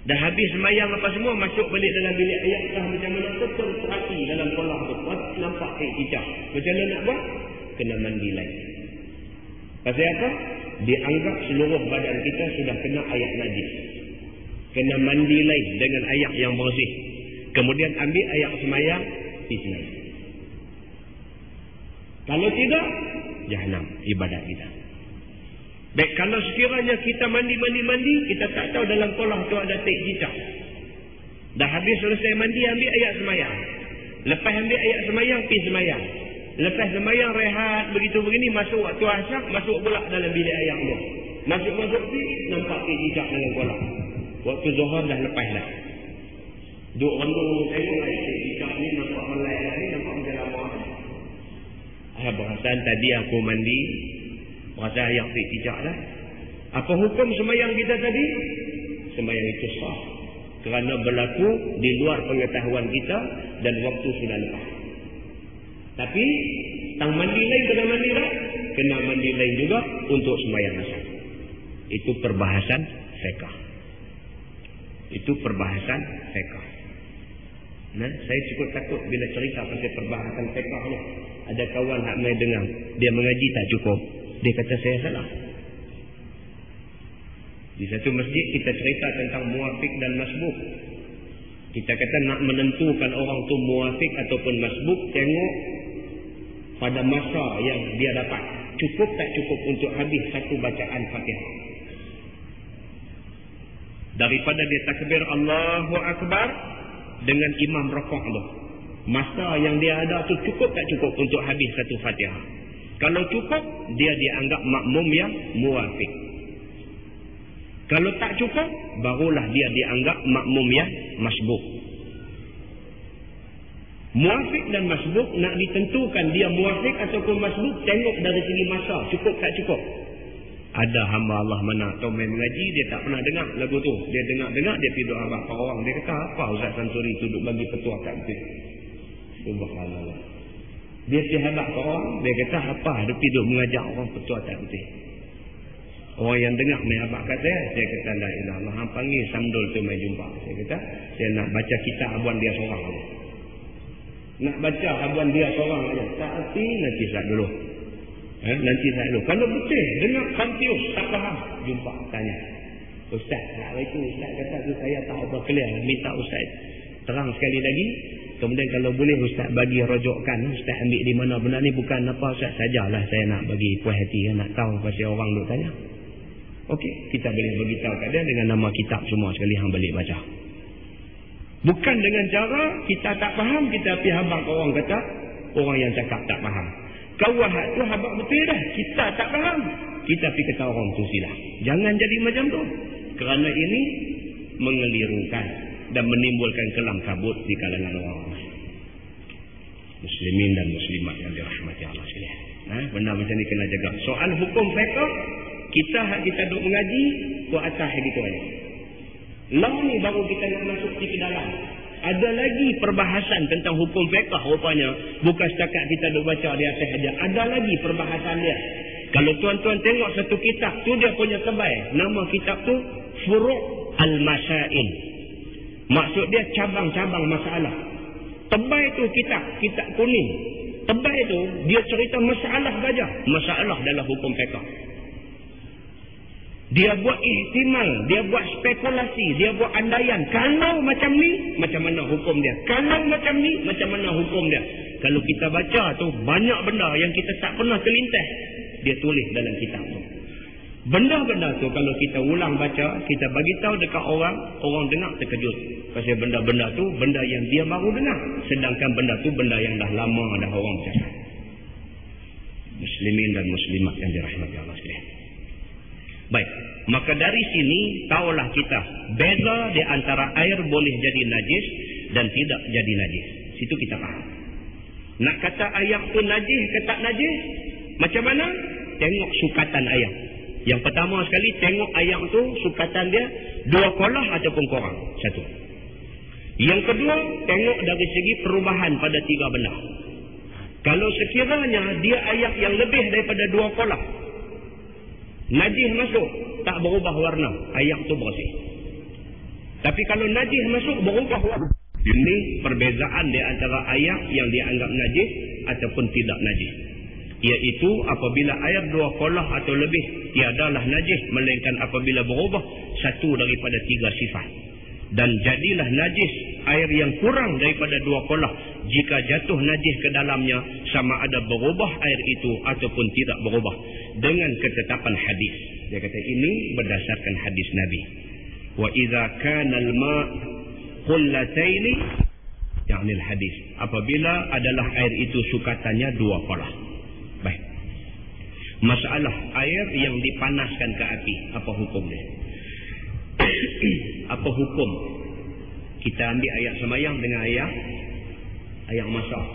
Dah habis semayang apa semua, masuk balik dalam bilik air, dah macam mana tu, terperhati dalam kolah tu. Nampak taik cicak. Macam mana nak buat? Kena mandi lagi. Pasal apa? Dianggap seluruh badan kita sudah kena air najis. Kena mandi lagi dengan air yang bersih. Kemudian ambil air semayang, pergi semayang. Kalau tidak, jahanam ibadat kita. Baik, kalau sekiranya kita mandi, kita tak tahu dalam kolah tu ada taik cicak. Dah habis selesai mandi, ambil air semayang. Lepas ambil air semayang, pergi semayang. Lepas semayang rehat, begitu begini, masuk waktu asar, masuk pula dalam bilik air tu. Masuk pergi, nampak taik cicak dalam kolah. Waktu zuhur dah lepas dah. Duk renung, tengok taik cicak ni, nampak melai ni, nampak macam lama. Perasaan tadi aku mandi, perasaan yang cicak dah. Apa hukum semayang kita tadi? Semayang itu sah. Kerana berlaku di luar pengetahuan kita dan waktu sudah lepas. Tapi, tang mandi lain kena mandi tak? Kena mandi lain juga untuk semayang asar. Itu perbahasan fiqh. Itu perbahasan fiqh. Nah, saya cukup takut bila cerita pasal perbahasan fiqh ni. Ada kawan hak mai dengar, dia mengaji tak cukup. Dia kata saya salah. Di satu masjid kita cerita tentang muafiq dan masbuk. Kita kata nak menentukan orang tu muafiq ataupun masbuk, tengok pada masa yang dia dapat. Cukup tak cukup untuk habis satu bacaan Fatihah. Daripada dia takbir Allahu Akbar dengan imam rakaat tu. Masa yang dia ada tu cukup tak cukup untuk habis satu Fatihah. Kalau cukup, dia dianggap makmum yang muwafiq. Kalau tak cukup, barulah dia dianggap makmum yang masbuk. Muwafiq dan masbuk nak ditentukan dia muwafiq ataupun masbuk, tengok dari segi masa, cukup tak cukup. Ada hamba Allah mana tahu main mengaji, dia tak pernah dengar lagu tu. Dia dengar-dengar, dia pergi doa abang orang. Dia kata, apa Ustaz Sansuri tu duk bagi petua kat betul. Subhanallah. Dia pergi hadap orang, dia kata, apa dia pergi duk mengajar orang petua tak betul. Orang yang dengar main abang kat saya kata, la ilah Allah, hang panggil Samdul tu main jumpa. Saya kata, saya nak baca kitab abuan dia seorang. Nak baca abuan dia seorang aja. Tak arti nanti saya dulu. Nanti saya dulu. Kalau betul dengar kantius tak faham, jumpa tanya. Ustaz, hari itu Ustaz kata tu saya tak apa clear, minta Ustaz terang sekali lagi. Kemudian kalau boleh Ustaz bagi rojokkan, Ustaz ambil di mana benda ni bukan apa Ustaz, sajalah saya nak bagi puas hati, nak tahu pasal orang duk tanya. Okey, kita boleh beritahu kat dia dengan nama kitab semua sekali hang balik baca. Bukan dengan cara kita tak faham, kita pergi habaq orang kata orang yang cakap tak faham. Kawah tu habaq betul dah, kita tak faham, kita pergi kata orang tu silap. Jangan jadi macam tu. Kerana ini mengelirukan dan menimbulkan kelam kabut di kalangan orang muslimin dan muslimat yang dirahmati Allah sekalian. Benda macam ni kena jaga. Soal hukum fiqh, kita duk mengaji ke atas gitu aja. Lah ni baru kita nak masuk ke dalam. Ada lagi perbahasan tentang hukum fiqh rupanya. Bukan setakat kita duk baca di atas saja. Ada lagi perbahasan dia. Kalau tuan-tuan tengok satu kitab tu, dia punya tebal. Nama kitab tu Furu' al-Masail. Maksud dia cabang-cabang masalah. Tebal tu kitab kuning. Tebal tu dia cerita masalah saja. Masalah dalam hukum fiqh. Dia buat ihtimal, dia buat spekulasi, dia buat andaian. Kalau macam ni, macam mana hukum dia? Kalau macam ni, macam mana hukum dia? Kalau kita baca tu, banyak benda yang kita tak pernah terlintas, dia tulis dalam kitab tu. Benda-benda tu kalau kita ulang baca, kita bagi tahu dekat orang dengar terkejut. Pasal benda-benda tu, benda yang dia baru dengar. Sedangkan benda tu, benda yang dah lama dah orang bercakap. Muslimin dan muslimat yang dirahmati Allah sekalian. Baik, maka dari sini tahulah kita beza di antara air boleh jadi najis dan tidak jadi najis. Situ kita faham. Nak kata air tu najis ke tak najis, macam mana? Tengok sukatan air. Yang pertama sekali, tengok air tu sukatan dia 2 kolah ataupun kurang. Satu. Yang kedua, tengok dari segi perubahan pada 3 benda. Kalau sekiranya dia air yang lebih daripada 2 kolah, najis masuk, tak berubah warna, air tu bersih. Tapi kalau najis masuk, berubah warna. Ini perbezaan di antara air yang dianggap najis ataupun tidak najis. Iaitu apabila air 2 kolah atau lebih, tiadalah najis, melainkan apabila berubah satu daripada 3 sifat. Dan jadilah najis air yang kurang daripada 2 kolah jika jatuh najis ke dalamnya, sama ada berubah air itu ataupun tidak berubah, dengan ketetapan hadis. Dia kata ini berdasarkan hadis Nabi. Wa idza kana al-ma' qullataini, yakni hadis, apabila adalah air itu sukatannya 2 kolah. Baik. Masalah air yang dipanaskan ke api, apa hukum dia? Apa hukum kita ambil air semayang dengan air masak,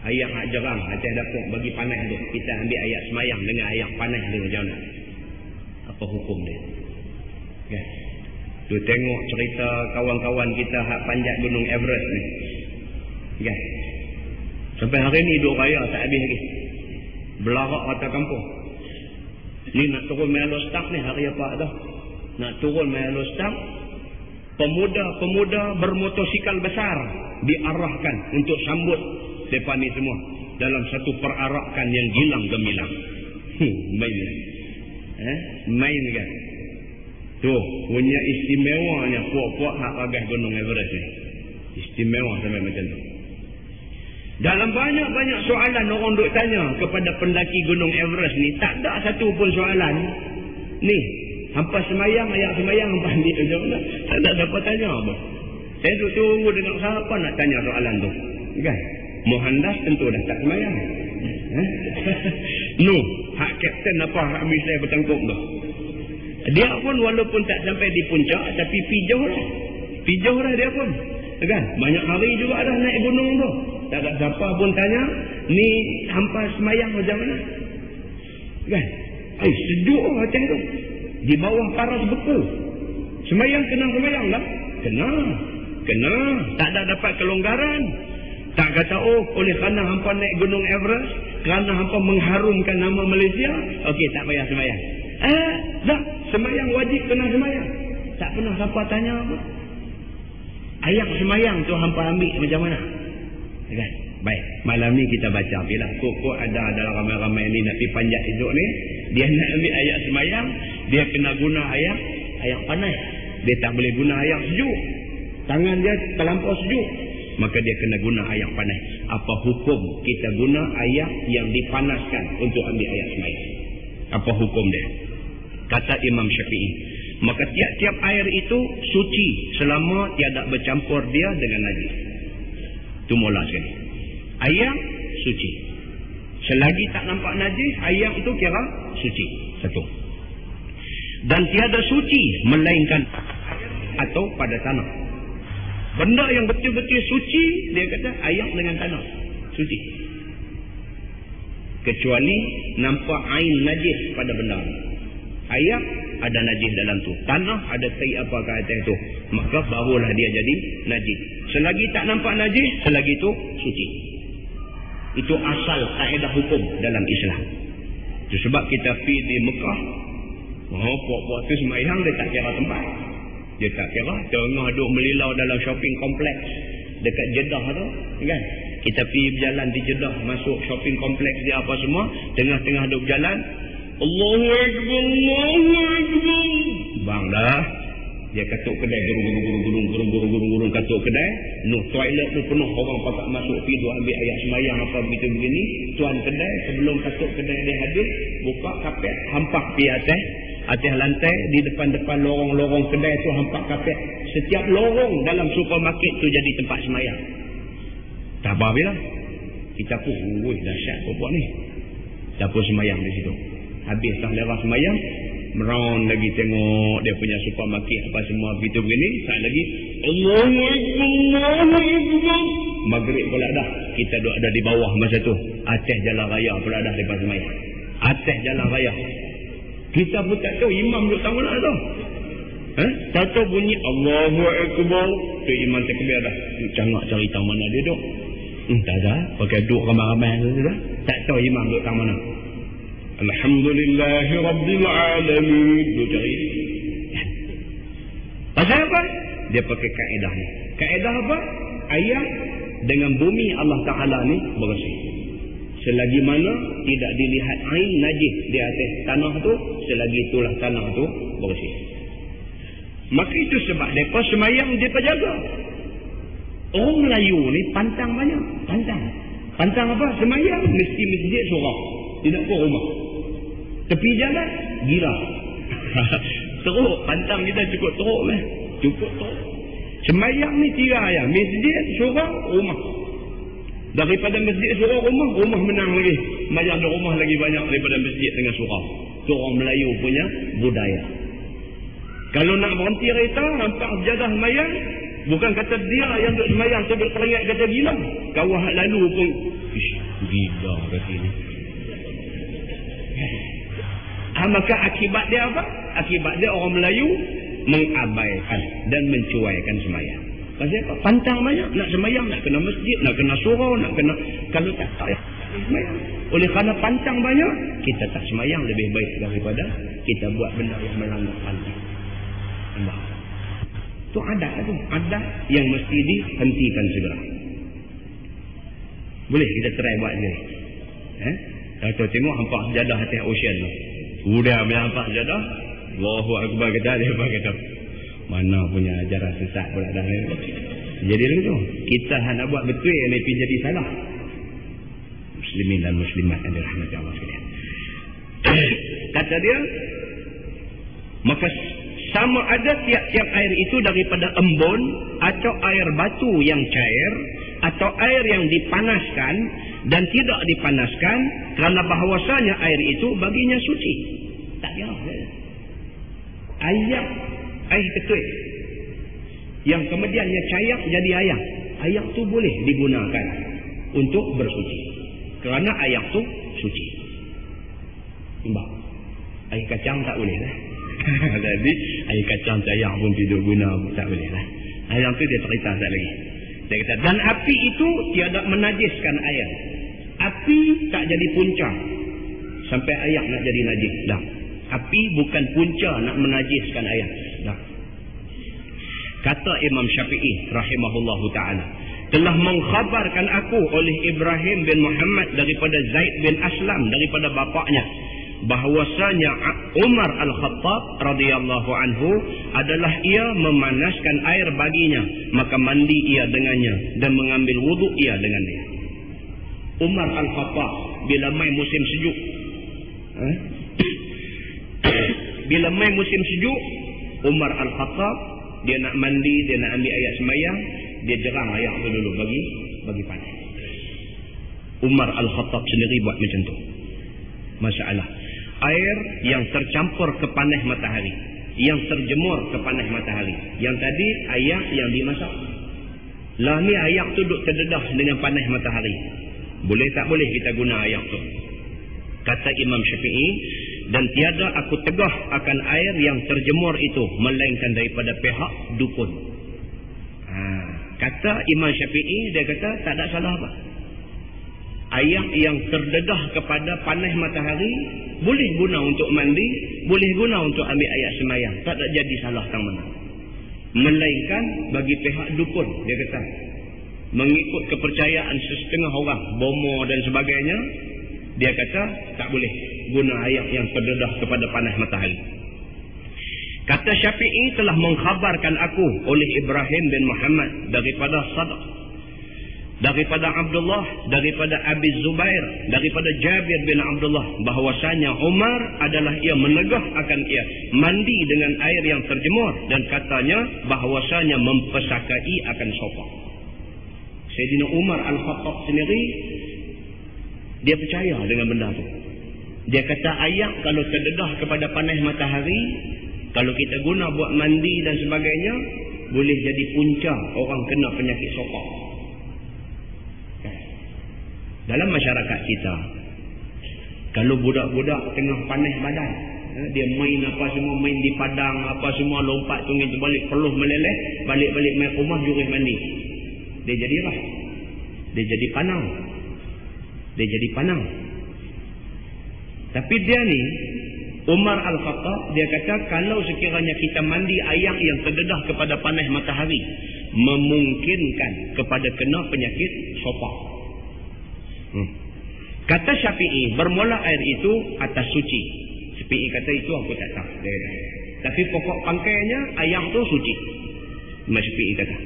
air hak jerang atas dapur bagi panas tu, kita ambil air semayang dengan air panas tu, macam mana? Apa hukum dia? Ya. Tu tengok cerita kawan-kawan kita hak panjat gunung Everest ni. Ya. Sampai hari ni duk raya tak habis lagi. Belarak rata kampung. Ni nak turun Melostak ni hari apa dah? Nak turun Melostak, pemuda-pemuda bermotosikal besar diarahkan untuk sambut mereka ni semua dalam satu perarakan yang gilang gemilang. Main main kan? Tuh, punya istimewanya puak-puak hak agak gunung Everest ni. Istimewa sampai macam tu. Dalam banyak-banyak soalan orang duk tanya kepada pendaki gunung Everest ni, tak ada satu pun soalan ni. Hampa semayang, ayat semayang, hampa ambil macam mana? Tak ada siapa tanya apa. Saya duk tunggu dengan siapa nak tanya soalan tu. Kan? Mohandas tentu dah tak semayang. Nuh, hak kapten apa hak misai bertangkup tu. Dia pun walaupun tak sampai di puncak, tapi pijuh lah dia pun. Kan? Banyak hari juga dah naik gunung tu. Tak ada siapa pun tanya, ni hampa semayang macam mana? Kan? Sejuk atas tu. Di bawah paras beku. Semayang kena semayang lah. Kena. Tak ada dapat kelonggaran. Tak kata, oleh kerana hampa naik gunung Everest, kerana hampa mengharumkan nama Malaysia, okey, tak payah semayang. Dah, semayang wajib kena semayang. Tak pernah siapa tanya apa. Ayat semayang tu hampa ambil macam mana? Kan? Baik, malam ni kita baca. Bila kok ada dalam ramai-ramai ni nak pergi panjat hidup ni, dia nak ambil ayat semayang, dia kena guna ayat panas. Dia tak boleh guna ayat sejuk. Tangan dia terlampau sejuk. Maka dia kena guna ayat panas. Apa hukum kita guna ayat yang dipanaskan untuk ambil ayat semayang? Apa hukum dia? Kata Imam Syafi'i, maka tiap-tiap air itu suci selama tiada bercampur dia dengan najis. Itu mula sekali. Ayam suci. Selagi tak nampak najis, ayam itu kira suci. Satu. Dan tiada suci melainkan air atau pada tanah. Benda yang betul-betul suci, dia kata ayam dengan tanah. Suci. Kecuali nampak ain najis pada benda. Ayam ada najis dalam tu. Tanah ada tai apa ke atas tu. Maka barulah dia jadi najis. Selagi tak nampak najis, selagi itu suci. Itu asal kaedah hukum dalam Islam. Itu sebab kita pergi di Mekah, puak-puak tu semayang dia tak kira tempat. Dia tak kira tengah duk melilau dalam shopping kompleks dekat Jeddah tu, kan? Kita pergi berjalan di Jeddah, masuk shopping kompleks dia apa semua, tengah-tengah duk berjalan, Allahu Akbar, Allahu Akbar. Bang dah. Dia katuk kedai, gurung katuk kedai. Nuh toilet tu penuh orang pakat masuk pergi tu ambil ayat semayang apa begitu begini. Tuan kedai sebelum katuk kedai dia habis, buka kapet, hampak pergi atas lantai, di depan-depan lorong-lorong kedai tu hampak kapet. Setiap lorong dalam supermarket tu jadi tempat semayang. Tak apa bila. Kita pun, dahsyat perempuan ni. Kita pun semayang di situ. Habis tak lewat semayang, meround lagi tengok dia punya supermarket apa semua begitu begini. Saat lagi Allahu Akbar, Allahu Akbar. Maghrib pula dah. Kita duduk ada di bawah masa tu. Atas jalan raya pula dah lepas semayang. Atas jalan raya. Kita pun tak tahu imam duduk tang mana tu. Tak tahu bunyi Allahu Akbar. Tu imam takbir dah. Cangak cari tang mana dia duduk. Tak ada. Pakai duduk ramai-ramai tu dah. Tak tahu imam duduk tang mana. Alhamdulillahi Rabbil Alamin. Dia cari. Pasal apa? Dia pakai kaedah ni. Kaedah apa? Ayat dengan bumi Allah Ta'ala ni bersih. Selagi mana tidak dilihat ain najis di atas tanah tu, selagi itulah tanah tu bersih. Maka itu sebab mereka semayang mereka jaga. Orang Melayu ni pantang banyak. Pantang apa? Semayang mesti masjid surau. Tidak ke rumah. Tepi jalan, gila. Teruk, pantang kita cukup teruk lah. Cukup teruk. Semayang ni tiga ya. Masjid, surau, rumah. Daripada masjid, surau, rumah menang lagi. Banyak ada rumah lagi banyak daripada masjid dengan surau. Itu orang Melayu punya budaya. Kalau nak berhenti kereta, nampak sejadah semayang, bukan kata dia yang duduk semayang, sebab teringat kata gila. Kawah lalu pun, gila kata ini. Maka akibat dia apa? Akibat dia orang Melayu mengabaikan dan mencuaikan semayang. Pasal apa? Pantang banyak. Nak semayang, nak kena masjid, nak kena surau, nak kena... Kalau tak semayang. Oleh kerana pantang banyak, kita tak semayang lebih baik daripada kita buat benda yang melanggar pantang. Itu adat tu. Adat yang mesti dihentikan segera. Boleh kita try buat je. Kalau tengok hampak sejadah atas ocean tu. Sudah bila hampak sejadah, Allahu Akbar kata dia kata. Mana punya ajaran sesat pula dah. Jadi begitu. Kita nak buat betul ni pergi jadi salah. Muslimin dan muslimat yang dirahmati Allah sekalian. Kata dia, maka sama ada tiap-tiap air itu daripada embun atau air batu yang cair atau air yang dipanaskan dan tidak dipanaskan kerana bahawasanya air itu baginya suci. Tak kira. Air ketuik yang kemudiannya cayak jadi air. Air tu boleh digunakan untuk bersuci. Kerana air tu suci. Timbang. Air kacang tak boleh lah. Jadi air kacang cayak pun tidak guna pun tak boleh lah. Yang tu dia cerita tak lagi. Dia kata, dan api itu tiada menajiskan air. Api tak jadi punca sampai air nak jadi najis. Dah. Api bukan punca nak menajiskan air. Dah. Kata Imam Syafi'i rahimahullahu ta'ala, telah mengkhabarkan aku oleh Ibrahim bin Muhammad daripada Zaid bin Aslam daripada bapaknya, bahawasanya Umar Al-Khattab radhiyallahu anhu adalah ia memanaskan air baginya, maka mandi ia dengannya dan mengambil wuduk ia dengannya. Umar Al-Khattab bila mai musim sejuk, bila mai musim sejuk, Umar Al-Khattab dia nak mandi, dia nak ambil air sembahyang, dia jerang air tu dulu bagi panas. Umar Al-Khattab sendiri buat macam tu. Masalah air yang tercampur ke panas matahari, yang terjemur ke panas matahari. Yang tadi air yang dimasak. Lah ni air tu duduk terdedah dengan panas matahari. Boleh tak boleh kita guna air tu? Kata Imam Syafi'i, dan tiada aku tegah akan air yang terjemur itu melainkan daripada pihak dukun. Kata Imam Syafi'i, dia kata tak ada salah apa. Air yang terdedah kepada panas matahari boleh guna untuk mandi, boleh guna untuk ambil air sembahyang, tak ada jadi salah tang mana. Melainkan bagi pihak dukun, dia kata mengikut kepercayaan setengah orang, bomo dan sebagainya, dia kata tak boleh guna air yang terdedah kepada panas matahari. Kata Syafi'i, telah mengkhabarkan aku oleh Ibrahim bin Muhammad daripada Sadaq, daripada Abdullah, daripada Abi Zubair, daripada Jabir bin Abdullah, bahawasanya Umar adalah ia menegah akan ia mandi dengan air yang terjemur, dan katanya bahawasanya mempesakai akan sopak. Sayyidina Umar Al-Khattab sendiri dia percaya dengan benda tu. Dia kata air kalau terdedah kepada panas matahari, kalau kita guna buat mandi dan sebagainya, boleh jadi punca orang kena penyakit sopak. Dalam masyarakat kita, kalau budak-budak tengah panas badan, dia main apa semua, main di padang apa semua, lompat tunggu balik, peluh meleleh, balik-balik main rumah jurih mandi, dia jadi rah, dia jadi panang, dia jadi panang. Tapi dia ni Umar Al-Khattab, dia kata kalau sekiranya kita mandi air yang terdedah kepada panas matahari, memungkinkan kepada kena penyakit sopak. Kata Syafi'i, bermula air itu atas suci. Syafi'i kata itu aku tak tahu. Tapi pokok pangkainya air tu suci. Syafi'i kata.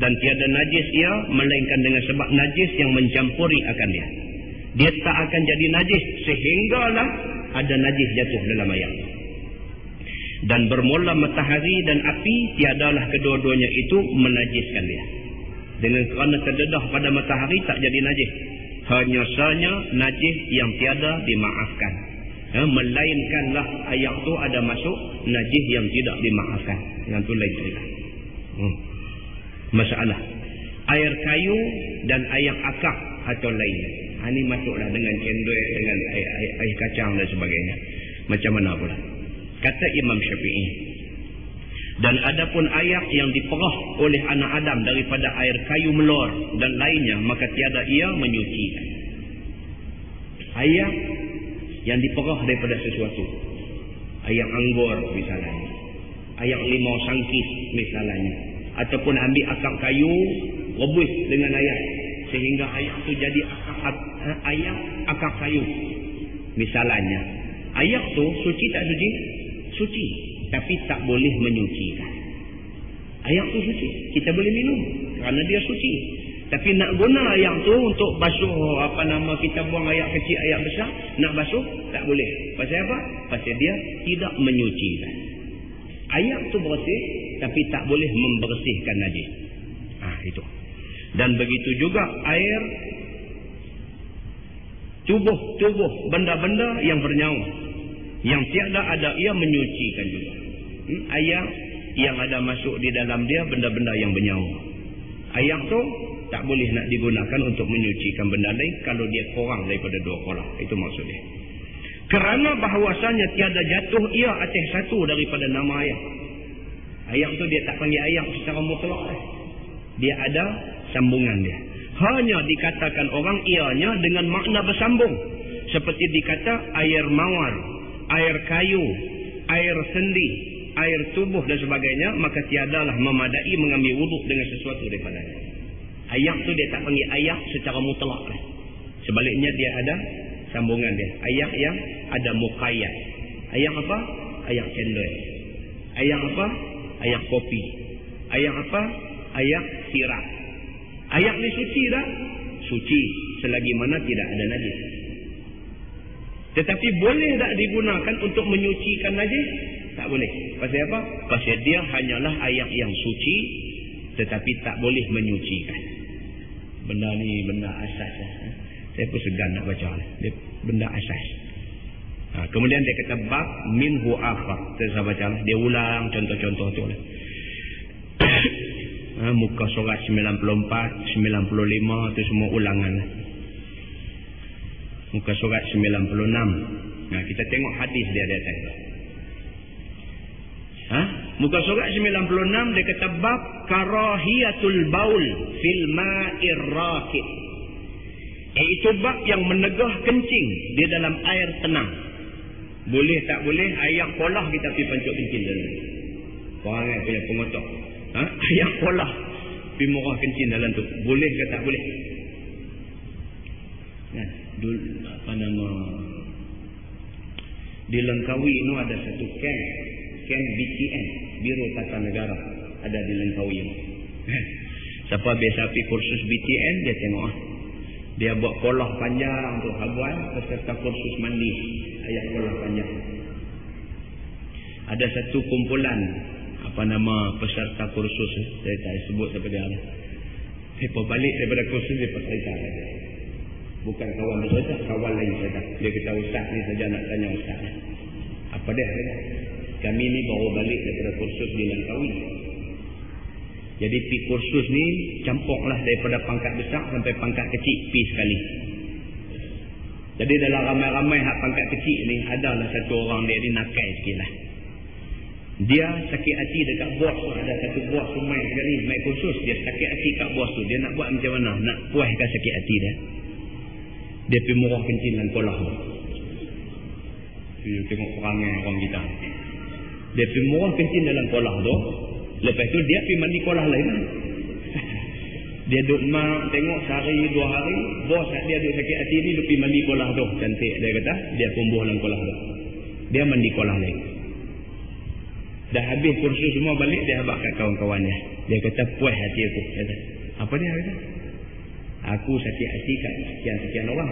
Dan tiada najis ia melainkan dengan sebab najis yang mencampuri akan dia. Dia tak akan jadi najis sehinggalah ada najis jatuh dalam air. Dan bermula matahari dan api, tiadalah kedua-duanya itu menajiskan dia. Dengan kerana terdedah pada matahari tak jadi najis. Hanya saja najis yang tiada dimaafkan. Melainkanlah air tu ada masuk najis yang tidak dimaafkan. Yang tu lain cerita. Masalah air kayu dan air akar atau lainnya, ini masuklah dengan cendol, dengan air kacang dan sebagainya. Macam mana pula? Kata Imam Syafi'i, dan adapun air yang diperah oleh anak Adam daripada air kayu melor dan lainnya, maka tiada ia menyucikan. Air yang diperah daripada sesuatu, air anggur misalnya, air limau sangkis misalnya, ataupun ambil akar kayu rebus dengan air sehingga air itu jadi akar kayu misalnya, air tu suci tak suci? Suci, tapi tak boleh menyucikan. Air tu suci, kita boleh minum kerana dia suci. Tapi nak guna air tu untuk basuh kita buang air kecil, air besar, nak basuh tak boleh. Pasal apa? Pasal dia tidak menyucikan. Air tu bersih tapi tak boleh membersihkan najis. Itu. Dan begitu juga air tubuh benda-benda yang bernyawa, yang tiada ada ia menyucikan juga. Ayak yang ada masuk di dalam dia benda-benda yang bernyawa. Ayak tu tak boleh nak digunakan untuk menyucikan benda lain kalau dia kurang daripada 2 kolah. Itu maksudnya. Kerana bahawasanya tiada jatuh ia atas satu daripada nama ayak. Ayak tu dia tak panggil ayak secara mutlak. Dia ada sambungan dia. Hanya dikatakan orang ianya dengan makna bersambung. Seperti dikata air mawar, air kayu, air sendi, air tubuh dan sebagainya, maka tiadalah memadai mengambil wuduk dengan sesuatu daripadanya. Ayak tu dia tak panggil ayak secara mutlak. Sebaliknya dia ada sambungan dia. Ayak yang ada muqayyad. Ayak apa? Ayak cendol. Ayak apa? Ayak kopi. Ayak apa? Ayak sirap. Ayak ni suci dah? Suci selagi mana tidak ada najis. Tetapi boleh tak digunakan untuk menyucikan najis? Tak boleh. Pasal apa? Pasal dia hanyalah ayak yang suci, tetapi tak boleh menyucikan. Benda ni benda asas. Saya pun segan nak baca. Dia benda asas. Kemudian dia kata bab minhu akhar. Saya baca. Dia ulang contoh-contoh tu. Muka surat 94, 95 tu semua ulangan. Muka surat 96. Kita tengok hadis dia di atas. Muka surat 96 dia kata bab karahiyatul baul fil ma'ir raqid. Iaitu bab yang menegah kencing di dalam air tenang. Boleh tak boleh ayak polah kita pergi pancuk kencing dalam. Korang punya pengotok. Ayak polah pergi murah kencing dalam tu. Boleh ke tak boleh? Apa nama? Di Langkawi tu ada satu camp BTN, Biro Tata Negara, ada di Langkawi. Siapa biasa pergi kursus BTN dia tengok. Dia buat polah panjang tu habuan beserta kursus mandi ayak polah panjang. Ada satu kumpulan peserta kursus, saya tak sebut siapa dia. Saya balik daripada kursus dia cerita. Bukan kawan saya, kawan lain saya. Dia kata ustaz ni saja nak tanya ustaz. Apa dia? Kami ni baru balik daripada kursus di Langkawi. Jadi pi kursus ni campurlah daripada pangkat besar sampai pangkat kecil pi sekali. Jadi dalam ramai-ramai hak pangkat kecil ni adalah satu orang dia ni nakal sikitlah. Dia sakit hati dekat bos tu. Ada satu bos tu main sekali, main kursus. Dia sakit hati kat bos tu. Dia nak buat macam mana? Nak puaskan sakit hati dia. Dia pergi murah kencing dalam kolah tu. Tengok perangai orang kita. Dia pergi murah kencing dalam kolah tu. Lepas tu dia pergi mandi kolah lain. Dia duduk mak tengok sehari 2 hari. Bos dia duduk sakit hati ni, dia pergi mandi kolah tu. Cantik dia kata. Dia kumbuh dalam kolah tu. Dia mandi kolah lain. Dah habis kursus semua balik, dia habaq kat kawan-kawannya. Dia kata puas hati aku. Kata, apa dia kata? Aku sakit hati kat sekian-sekian orang.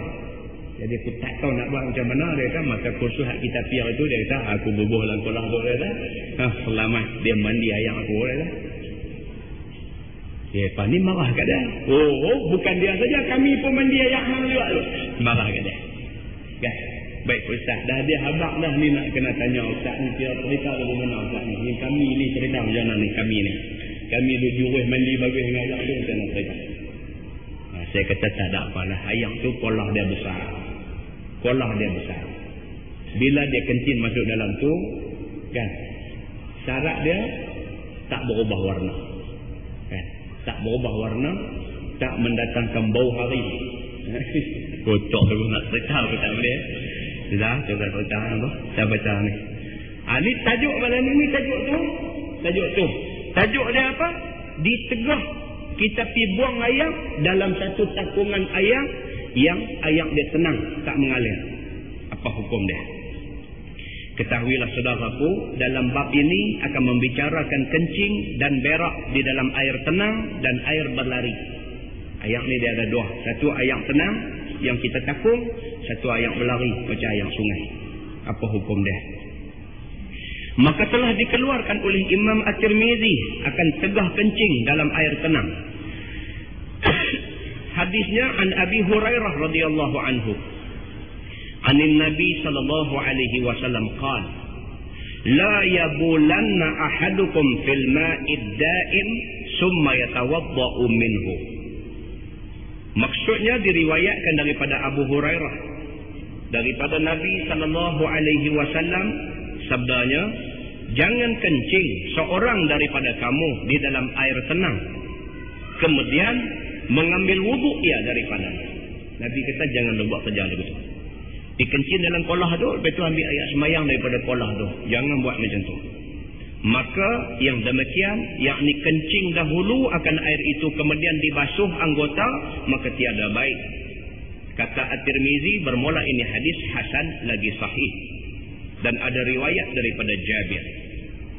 Jadi aku tak tahu nak buat macam mana. Dia kata masa kursus hak kita piar itu, dia kata aku bubuh dalam kolah tu. Dia kata selamat dia mandi ayam aku. Dia kata Pak ni marah kat dia. Oh bukan dia saja, kami pun mandi ayam hang juga. Marah kat dia. Kan? Baik ustaz, dah dia habaq dah ni nak kena tanya ustaz ni cerita lagu mana ustaz ni. Kami ni cerita macam mana ni kami ni. Kami duk jurus mandi bagus dengan ayam tu macam mana cerita. Saya kata tak ada apalah. Ayam tu kolah dia besar. Kolah dia besar. Bila dia kencing masuk dalam tu, kan, syarat dia tak berubah warna. Kan? Tak berubah warna, tak mendatangkan bau hari. Kotor tu nak cerita aku tak boleh. Sudah, coba cerita apa? Saya baca ni. Ni tajuk malam ni tajuk tu. Tajuk dia apa? Ditegah kita pi buang ayam dalam satu takungan ayam yang ayam dia tenang, tak mengalir. Apa hukum dia? Ketahuilah saudaraku, dalam bab ini akan membicarakan kencing dan berak di dalam air tenang dan air berlari. Ayam ni dia ada 2. Satu ayam tenang yang kita takung, satu ayam berlari macam ayam sungai. Apa hukum dia? Maka telah dikeluarkan oleh Imam At-Tirmizi akan tegah kencing dalam air tenang. Hadisnya an Abi Hurairah radhiyallahu anhu. Anin Nabi sallallahu alaihi wasallam qala la yabulanna ahadukum fil ma'id da'im summa yatawadda'u minhu. Maksudnya diriwayatkan daripada Abu Hurairah daripada Nabi sallallahu alaihi wasallam, sabdanya, jangan kencing seorang daripada kamu di dalam air tenang, kemudian mengambil wuduk ia daripada. Nabi kata jangan buat kerja begitu. Dikencing dalam kolah tu, lepas tu ambil ayat semayang daripada kolah tu. Jangan buat macam tu. Maka yang demikian, yakni kencing dahulu akan air itu kemudian dibasuh anggota, maka tiada baik. Kata At-Tirmizi, bermula ini hadis hasan lagi sahih. Dan ada riwayat daripada Jabir.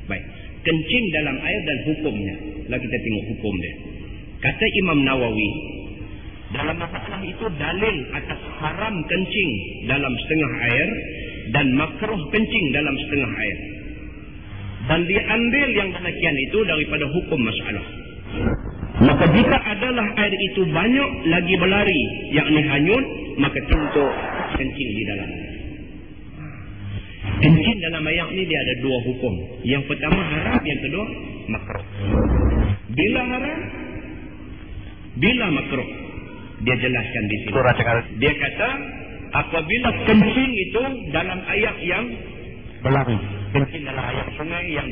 Baik. Kencing dalam air dan hukumnya. Lah kita tengok hukum dia. Kata Imam Nawawi, dalam masalah itu dalil atas haram kencing dalam setengah air dan makruh kencing dalam setengah air. Dan diambil yang demikian itu daripada hukum masalah. Maka jika adalah air itu banyak lagi berlari, yakni hanyut, maka tentu kencing di dalam. Kencing dalam air ni dia ada dua hukum. Yang pertama haram, yang kedua makruh. Bila haram, bila makruh, dia jelaskan di sini. Dia kata apabila kencing itu dalam air yang berlari, kencing dalam air sungai yang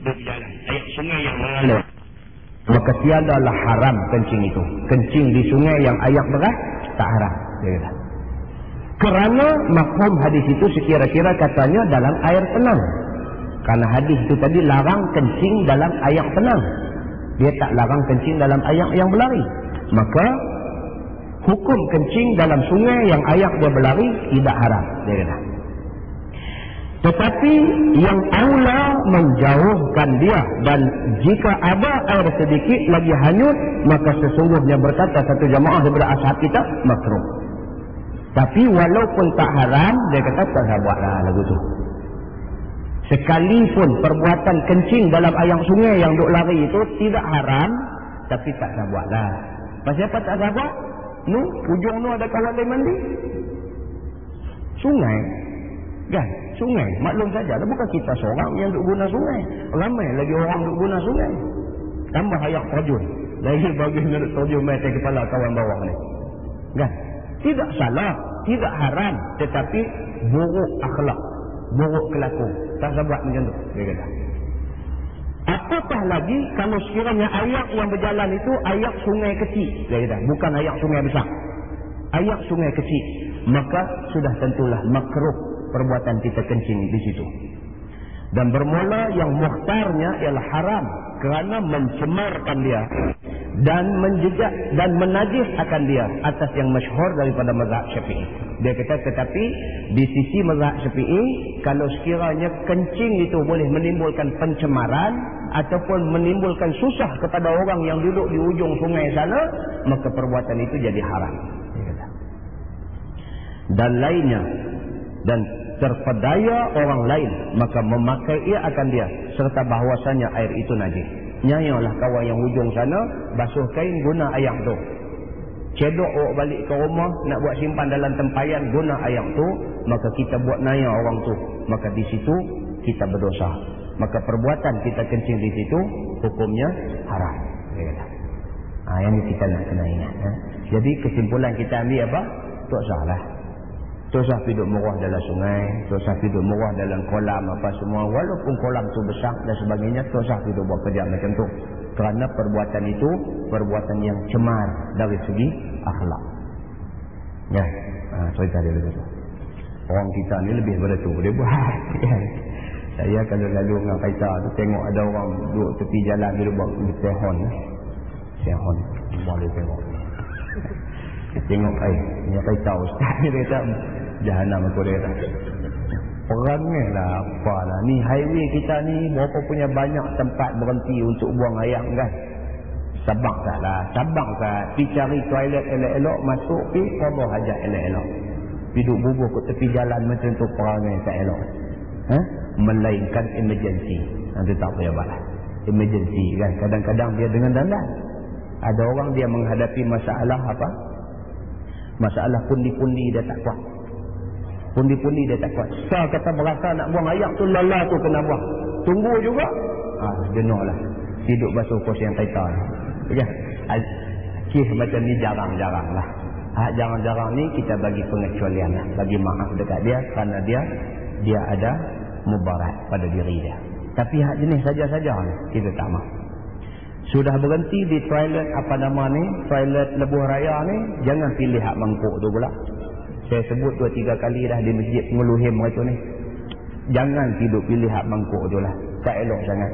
berjalan, air sungai yang mengalir, maka tiadalah haram kencing itu. Kencing di sungai yang air berat tak haram. Dia kata. Kerana mafhum hadis itu sekira-kira katanya dalam air tenang. Karena hadis itu tadi larang kencing dalam air tenang. Dia tak larang kencing dalam air yang berlari. Maka hukum kencing dalam sungai yang air dia berlari tidak haram. Dia kata. Tetapi yang aula menjauhkan dia, dan jika ada air sedikit lagi hanyut, maka sesungguhnya berkata satu jamaah daripada ashab kita makruh. Tapi walaupun tak haram, dia kata tak usah buatlah lagu tu. Sekalipun perbuatan kencing dalam air sungai yang duk lari itu tidak haram, tapi tak usah buatlah. Pasal apa tak usah buat? Nu, ujung nu ada kawan dia mandi. Sungai. Kan? Sungai. Maklum saja. Bukan kita seorang yang duk guna sungai. Ramai lagi orang duk guna sungai. Tambah air terjun. Lagi bagi nak terjun mai atas kepala kawan bawah ni. Kan? Tidak salah, tidak haram, tetapi buruk akhlak, buruk kelakuan. Tak sebab macam tu, dia kata. Apatah lagi kalau sekiranya air yang berjalan itu air sungai kecil, dia kata, bukan air sungai besar. Air sungai kecil, maka sudah tentulah makruh perbuatan kita kencing di situ. Dan bermula yang mukhtarnya ialah haram kerana mencemarkan dia dan menjejak dan menajis akan dia atas yang masyhur daripada mazhab Syafi'i. Dia kata tetapi di sisi mazhab Syafi'i, kalau sekiranya kencing itu boleh menimbulkan pencemaran ataupun menimbulkan susah kepada orang yang duduk di ujung sungai sana, maka perbuatan itu jadi haram. Dia kata. Dan lainnya, dan terpedaya orang lain, maka memakai ia akan dia, serta bahawasanya air itu najis. Nyayalah kawan yang ujung sana, basuh kain, guna air tu. Cedok awak balik ke rumah, nak buat simpan dalam tempayan, guna air tu, maka kita buat naya orang tu. Maka di situ kita berdosa. Maka perbuatan kita kencing di situ, hukumnya haram. Yang ini kita nak kena ingat. Jadi kesimpulan kita ambil apa? Tak salah. Tak usah duduk murah dalam sungai, tak usah duduk murah dalam kolam apa semua. Walaupun kolam tu besar dan sebagainya, tak usah duduk buat kerja macam tu. Kerana perbuatan itu perbuatan yang cemar dari segi akhlak. Ya, cerita dia begitu. Orang kita ni lebih pada tu, dia buat. Saya kalau lalu dengan kereta tu tengok ada orang duduk tepi jalan, dia buat sehon. Sehon, boleh tengok. Tengok ni kereta ustaz ni, dia kata jahanam aku, dia kata perangai lah apalah ni highway kita ni berapa punya banyak tempat berhenti untuk buang air kan. Sabang tak lah, cabang tak, pergi cari toilet elok-elok, masuk pergi qada hajat elok-elok, duduk bubuh ke tepi jalan macam tu, perangai tak elok. Melainkan emergency, nanti tak payah balas emergency kan. Kadang-kadang dia dengan dandan, ada orang dia menghadapi masalah apa, masalah pundi-pundi dia tak kuat. Pundi-pundi dia tak kuat. Kata berasa nak buang air tu, lala tu kena buang. Tunggu juga. Jenuh lah. Hidup basuh kos yang taitan. Ya. Kisah macam ni jarang-jarang lah. Jarang-jarang ni kita bagi pengecualian lah. Bagi maaf dekat dia. Kerana dia ada mubarak pada diri dia. Tapi hak jenis saja-saja kita tak mahu. Sudah berhenti di toilet toilet Lebuh Raya ni, jangan pilih hak mangkuk tu pula. Saya sebut 2-3 kali dah di masjid Pengeluhim itu ni. Jangan tidur pilih hak mangkuk tu lah. Tak elok sangat.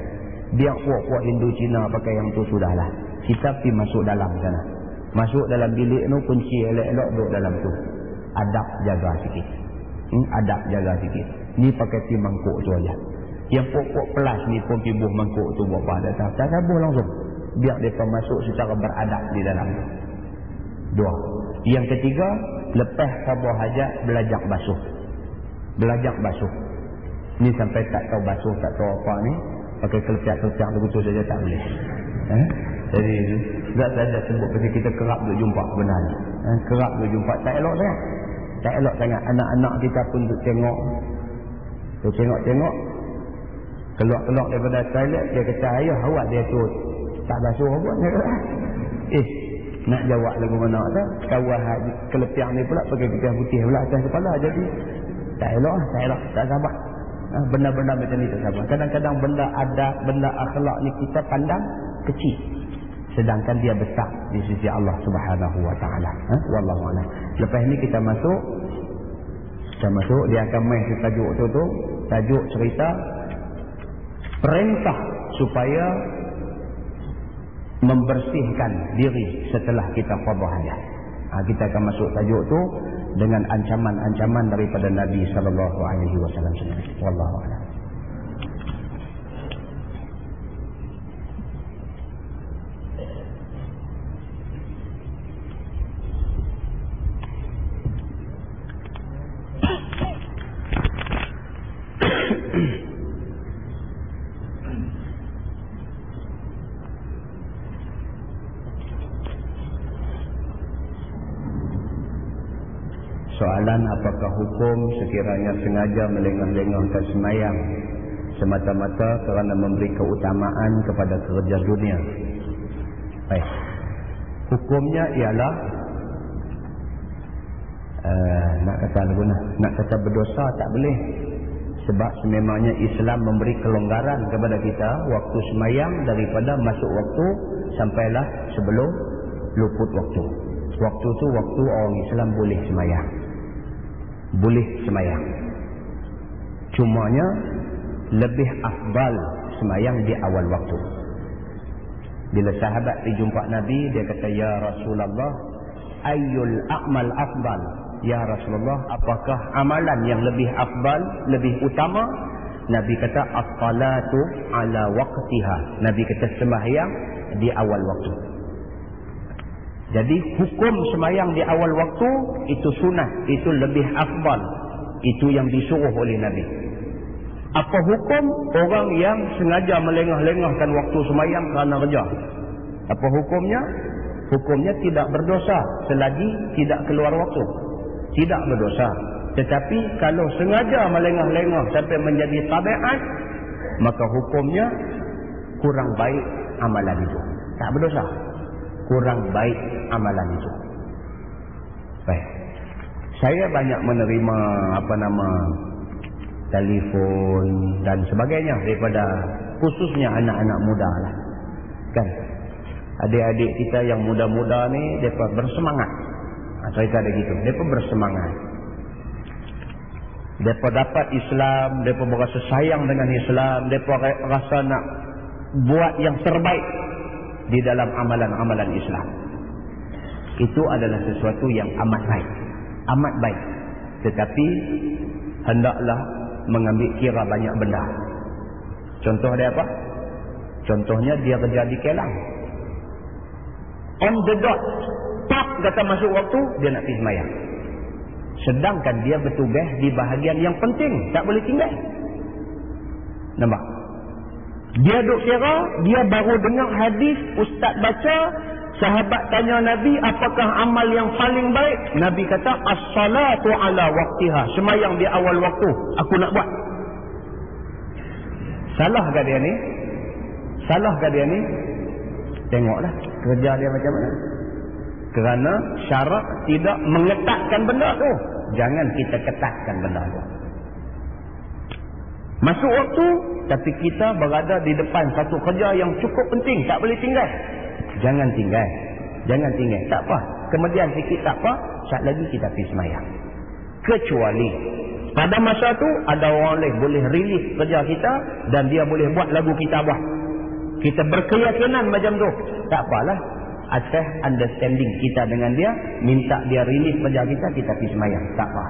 Biar puak-puak Hindu Cina pakai yang tu sudahlah. Kita pergi masuk dalam sana. Masuk dalam bilik tu, kunci elok-elok duduk dalam tu. Adab jaga sikit. Adab jaga sikit. Ni pakai pergi mangkuk tu aja. Yang pokok pelas ni pun pibuh mangkuk tu buat apa datang. Tak sabuh langsung. Biar mereka masuk secara beradab di dalam. 2. Yang ketiga, lepas sabuh hajat, belajar basuh. Belajar basuh. Ni sampai tak tahu basuh, tak tahu apa ni. Pakai kelepiak-kelepiak begitu saja tak boleh. Jadi, tak saja sebut pasal kita kerap duk jumpa benda ni. Kerap duk jumpa. Tak elok sangat. Tak elok sangat. Anak-anak kita pun duk tengok. Duk tengok-tengok. Keluar-keluar daripada toilet, dia kata, ayah awak dia tu tak basuh pun. Nak jawab lagu mana tu, kawah kelepiak ni pula pakai ketiak putih pula atas kepala. Jadi tak elok, tak sabar. Benda-benda macam ni tak sabar. Kadang-kadang benda adab, benda akhlak ni kita pandang kecil, sedangkan dia besar di sisi Allah Subhanahu wa taala. Wallahu a'lam. Lepas ni kita masuk, dia akan main tajuk tu, tajuk cerita perintah supaya membersihkan diri setelah kita qada hajat. Kita akan masuk tajuk tu dengan ancaman-ancaman daripada Nabi sallallahu alaihi wasallam sendiri. Wallahu a'lam. Soalan, apakah hukum sekiranya sengaja melengah-lengahkan semayang semata-mata kerana memberi keutamaan kepada kerja dunia? Baik. Hukumnya ialah nak kata berdosa tak boleh. Sebab sememangnya Islam memberi kelonggaran kepada kita waktu semayang daripada masuk waktu sampailah sebelum luput waktu. Waktu tu waktu orang Islam boleh semayang. Boleh semayang. Cumanya lebih afdal semayang di awal waktu. Bila sahabat dijumpa Nabi, dia kata, ya Rasulullah, ayyul a'mal afdal? Ya Rasulullah, apakah amalan yang lebih afdal, lebih utama? Nabi kata, as-salatu ala waqtiha. Nabi kata sembahyang di awal waktu. Jadi hukum sembahyang di awal waktu itu sunat, itu lebih afdal. Itu yang disuruh oleh Nabi. Apa hukum orang yang sengaja melengah-lengahkan waktu sembahyang kerana kerja? Apa hukumnya? Hukumnya tidak berdosa selagi tidak keluar waktu. Tidak berdosa. Tetapi kalau sengaja melengah-lengah sampai menjadi tabiat, maka hukumnya kurang baik amalan itu. Tak berdosa. Kurang baik amalan itu. Baik. Saya banyak menerima telefon dan sebagainya daripada khususnya anak-anak muda lah. Kan? Adik-adik kita yang muda-muda ni, mereka bersemangat. Cerita ada gitu. Mereka bersemangat. Mereka dapat Islam, mereka berasa sayang dengan Islam, mereka rasa nak buat yang terbaik di dalam amalan-amalan Islam. Itu adalah sesuatu yang amat baik. Amat baik. Tetapi hendaklah mengambil kira banyak benda. Contoh dia apa? Contohnya dia kerja di Kelang. On the dot. Tak kata masuk waktu, dia nak pergi semayang. Sedangkan dia bertugas di bahagian yang penting. Tak boleh tinggal. Nampak? Dia duk kira, dia baru dengar hadis ustaz baca, Sahabat tanya Nabi, apakah amal yang paling baik? Nabi kata, as-salatu ala waqtiha. Semayang di awal waktu, aku nak buat. Salahkah dia ni? Salahkah dia ni? Tengoklah kerja dia macam mana. Kerana syarak tidak mengetatkan benda tu. Jangan kita ketatkan benda tu. Masuk waktu, tapi kita berada di depan satu kerja yang cukup penting, tak boleh tinggal. Jangan tinggal. Jangan tinggal. Tak apa. Kemudian sikit tak apa, saat lagi kita pergi semayang. Kecuali pada masa tu ada orang lain boleh rilis kerja kita dan dia boleh buat lagu kita buat. Kita berkeyakinan macam tu. Tak apalah. Atas understanding kita dengan dia, minta dia rilis kerja kita, kita pergi semayang. Tak apa.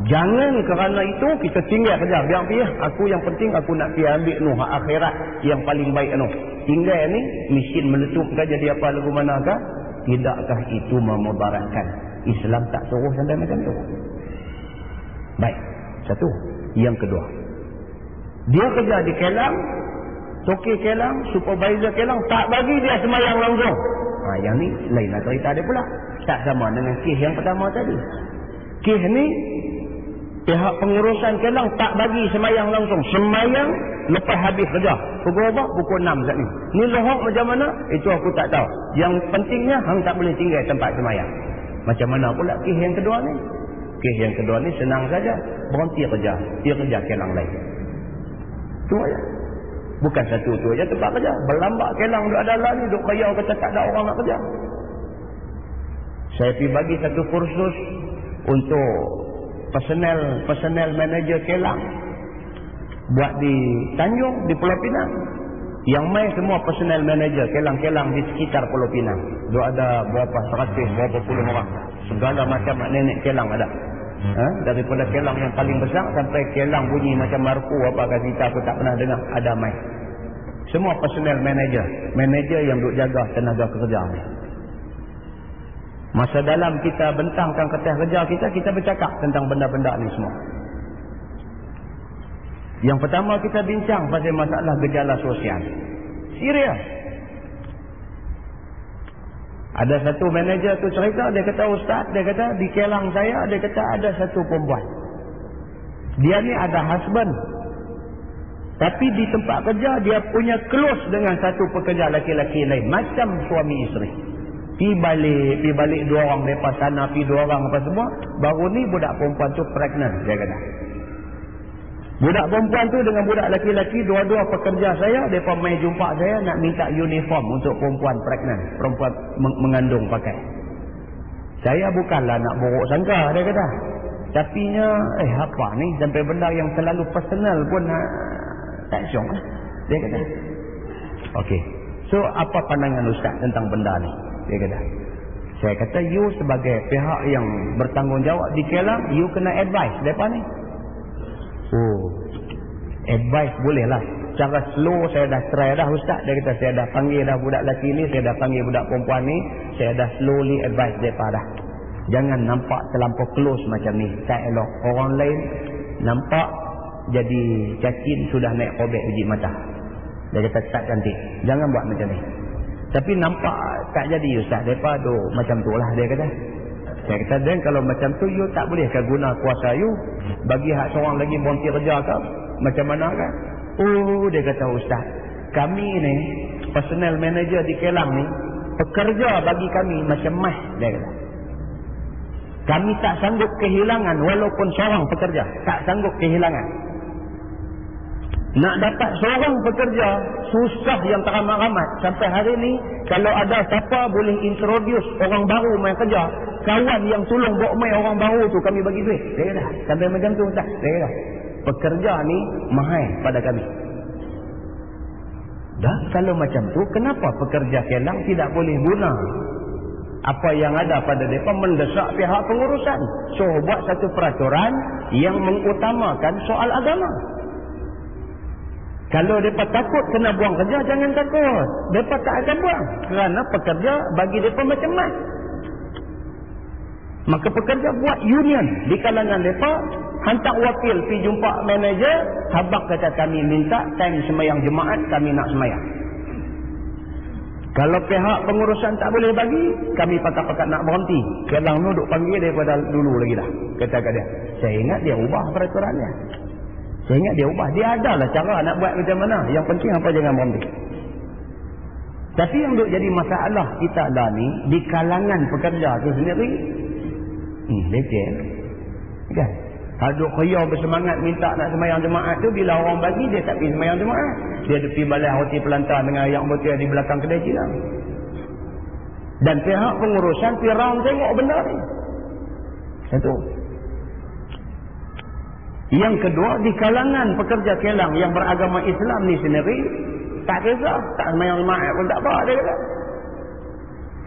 Jangan kerana itu kita tinggal kerja. Biar pergi. Aku yang penting aku nak pergi ambil hak akhirat yang paling baik tu. Tinggal ni mesin meletup ke jadi apa lagu manakah? Tidakkah itu memudaratkan? Islam tak suruh sampai macam tu. Baik. Satu. Yang kedua. Dia kerja di Kelang, toki Kelang, supervisor Kelang tak bagi dia semayang langsung. Yang ni lain lah cerita dia pula. Tak sama dengan kes yang pertama tadi. Kes ni pihak pengurusan Kelang tak bagi semayang langsung. Semayang lepas habis kerja. Pukul berapa? Pukul 6 saat ni. Ni lohok macam mana? Itu aku tak tahu. Yang pentingnya hang tak boleh tinggal tempat semayang. Macam mana pula kes yang kedua ni? Kes yang kedua ni senang saja. Berhenti kerja. Dia kerja Kelang lain. Itu aja. Bukan satu tu aja tempat kerja. Berlambak Kelang duk adalah ni. Duk kaya kata tak ada orang nak kerja. Saya pergi bagi satu kursus untuk personal manager Kelang. Buat di Tanjung, di Pulau Pinang. Yang main semua personal manager Kelang-Kelang di sekitar Pulau Pinang. Duk ada berapa 100, berapa puluh orang. Segala macam nenek Kelang ada. Daripada Kelang yang paling besar sampai Kelang bunyi macam Marpu apakah kita aku tak pernah dengar ada main. Semua personal manager yang duk jaga tenaga kerja ni. Masa dalam kita bentangkan kertas kerja kita bercakap tentang benda-benda ni semua. Yang pertama kita bincang pasal masalah gejala sosial. Serius. Ada satu manager tu cerita, dia kata ustaz, dia kata di Kelang saya, dia kata ada satu perempuan. Dia ni ada husband. Tapi di tempat kerja dia punya close dengan satu pekerja laki-laki lain. Macam suami isteri. Pi balik dua orang lepas sana, pi dua orang apa semua. Baru ni budak perempuan tu pregnant, dia kata. Budak perempuan tu dengan budak laki-laki, dua-dua pekerja saya, mereka main jumpa saya nak minta uniform untuk perempuan pregnant, perempuan mengandung pakai. Saya bukanlah nak borok sangka, dia kata. Tapinya, apa ni, sampai benda yang terlalu personal pun tak syok lah, dia kata. Okey, so apa pandangan ustaz tentang benda ni? Dia kata. Saya kata, you sebagai pihak yang bertanggungjawab di Kelang, you kena advice mereka ni. Advice bolehlah. Cara slow saya dah try dah ustaz. Dia kata saya dah panggil dah budak lelaki ni, saya dah panggil budak perempuan ni, saya dah slowly advice mereka dah. Jangan nampak terlampau close macam ni. Tak elok. Orang lain nampak jadi cacing sudah naik kobek biji mata. Dia kata tak cantik. Jangan buat macam ni. Tapi nampak tak jadi ustaz. Mereka tu macam tu lah dia kata. Saya kata, dan kalau macam tu, you tak boleh ke guna kuasa you bagi hak seorang lagi berhenti kerja ke? Macam mana kan? Dia kata, ustaz, kami ni, personal manager di Kelang ni, pekerja bagi kami macam mas, dia kata. Kami tak sanggup kehilangan walaupun seorang pekerja. Tak sanggup kehilangan. Nak dapat seorang pekerja, susah yang teramat-amat. Sampai hari ni, kalau ada siapa boleh introduce orang baru main kerja, kawan yang tolong bawa main orang baru tu kami bagi duit. Dia kata, sampai macam tu tak? Dia kata, pekerja ni mahal pada kami. Dah, kalau macam tu, kenapa pekerja Kelang tidak boleh guna apa yang ada pada mereka mendesak pihak pengurusan? So, buat satu peraturan yang mengutamakan soal agama. Kalau mereka takut kena buang kerja, jangan takut. Mereka tak akan buang. Kerana pekerja bagi mereka macam mana. Maka pekerja buat union di kalangan mereka. Hantar wakil pergi jumpa manager. Habak kata kami minta time semayang jemaat, kami nak semayang. Kalau pihak pengurusan tak boleh bagi, kami pakat-pakat nak berhenti. Kelang nu duk panggil daripada dulu lagi dah. Kata kat dia, saya ingat dia ubah peraturannya. Saya ingat dia ubah. Dia adalah cara nak buat macam mana. Yang penting apa, jangan berhenti. Tapi yang duk jadi masalah kita dah ni, di kalangan pekerja tu sendiri, leceh. Kan? Haduk kaya bersemangat minta nak sembahyang jemaat tu, bila orang bagi dia tak pergi sembahyang jemaat. Dia pergi balai roti pelantar dengan ayak botol di belakang kedai Cina. Dan pihak pengurusan pirang tengok benda ni. Satu. Yang kedua, di kalangan pekerja kelang yang beragama Islam ni sendiri, tak kisah, tak sembahyang jemaat pun tak apa, dia kata.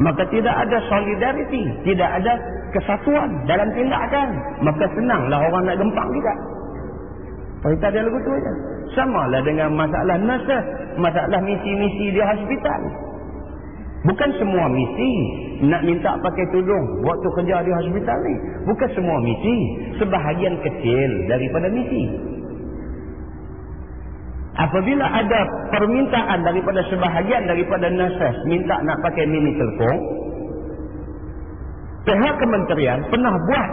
Maka tidak ada solidariti, tidak ada kesatuan dalam tindakan. Maka senanglah orang nak gempak kita. Cerita dia lagu tu aja. Samalah dengan masalah nurses, masalah misi-misi di hospital. Bukan semua misi nak minta pakai tudung waktu kerja di hospital ni. Bukan semua misi, sebahagian kecil daripada misi. Apabila ada permintaan daripada sebahagian daripada nurses minta nak pakai mini telefon, pihak kementerian pernah buat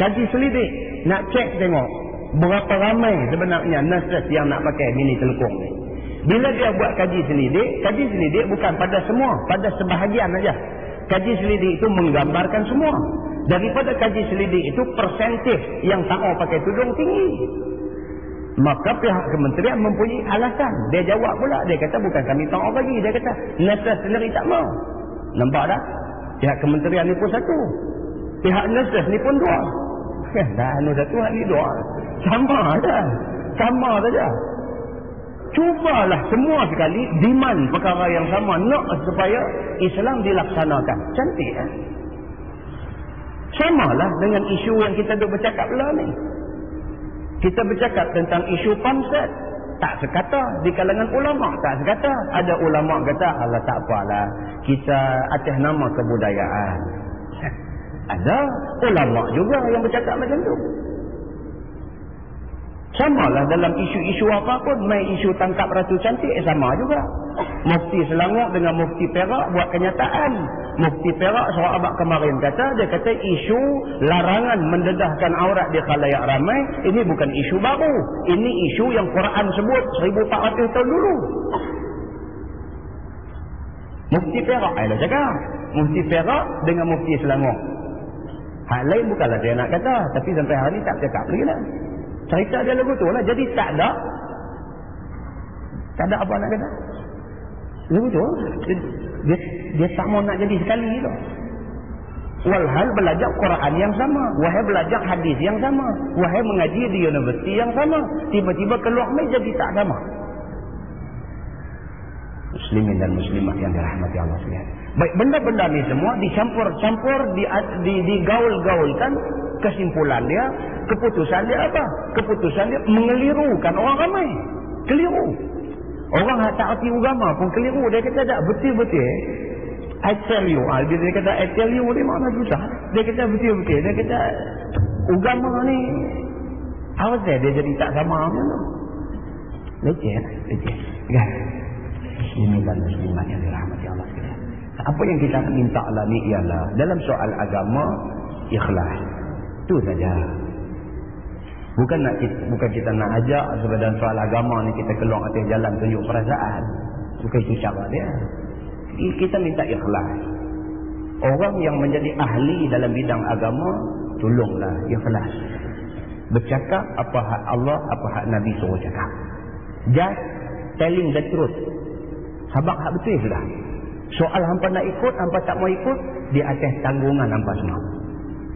kaji selidik nak cek tengok berapa ramai sebenarnya nurses yang nak pakai mini telefon ni. Bila dia buat kaji selidik bukan pada semua, pada sebahagian saja. Kaji selidik itu menggambarkan semua. Daripada kaji selidik itu persentif yang tak mau pakai tudung tinggi. Maka pihak kementerian mempunyai alasan. Dia jawab pula. Dia kata bukan kami tak mau bagi. Dia kata nurses sendiri tak mau. Nampak tak? Pihak kementerian ni pun satu. Pihak nurses ni pun dua. Dah anu satu, ni dua. Sama saja. Sama saja. Cubalah semua sekali demand perkara yang sama. Nak supaya Islam dilaksanakan. Cantik kan? Samalah dengan isu yang kita duk bercakap lah ni. Kita bercakap tentang isu pamset. Tak sekata di kalangan ulama. Tak sekata. Ada ulama kata, alah tak apalah. Kita atas nama kebudayaan. Ada ulama juga yang bercakap macam tu. Samalah dalam isu-isu apa pun. Main isu tangkap Ratu Cantik sama juga. Mufti Selangor dengan Mufti Perak buat kenyataan. Mufti Perak sahabat kemarin kata, dia kata isu larangan mendedahkan aurat di khalayak ramai, ini bukan isu baru. Ini isu yang Quran sebut 1400 tahun dulu. Mufti Perak adalah cakap. Mufti Perak dengan Mufti Selangor. Hal lain bukanlah dia nak kata, tapi sampai hari ni tak cakap lagi lah. Cerita dia lagu tu lah. Jadi tak ada apa nak kata. Lagu tu dia tak mau nak jadi sekali tu. Walhal belajar Quran yang sama, wahai belajar hadis yang sama, wahai mengaji di universiti yang sama, tiba-tiba keluar mai jadi tak sama. Muslimin dan muslimat yang dirahmati Allah sekalian. Baik, benda-benda ni semua dicampur-campur, digaul-gaulkan. Kesimpulan dia, keputusan dia apa? Keputusan dia mengelirukan orang ramai. Keliru. Orang tak arti agama pun keliru. Dia kata tak betul-betul. I tell you. Dia kata I tell you ni mana susah. Dia kata betul-betul. Dia kata agama ni apa dia jadi tak sama macam tu. Leceh. Kan? Muslimin dan muslimat yang dirahmati Allah sekalian. Apa yang kita minta lah ni ialah dalam soal agama ikhlas. Itu saja. Bukan kita nak ajak sebenarnya soal agama ni kita keluar atas jalan tunjuk perasaan. Bukan itu cara dia. Kita minta ikhlas. Orang yang menjadi ahli dalam bidang agama, tolonglah ikhlas. Bercakap apa hak Allah, apa hak Nabi suruh cakap. Just telling the truth. Habaq hak betul sudah. Soal hampa nak ikut, hampa tak mau ikut, di atas tanggungan hampa semua.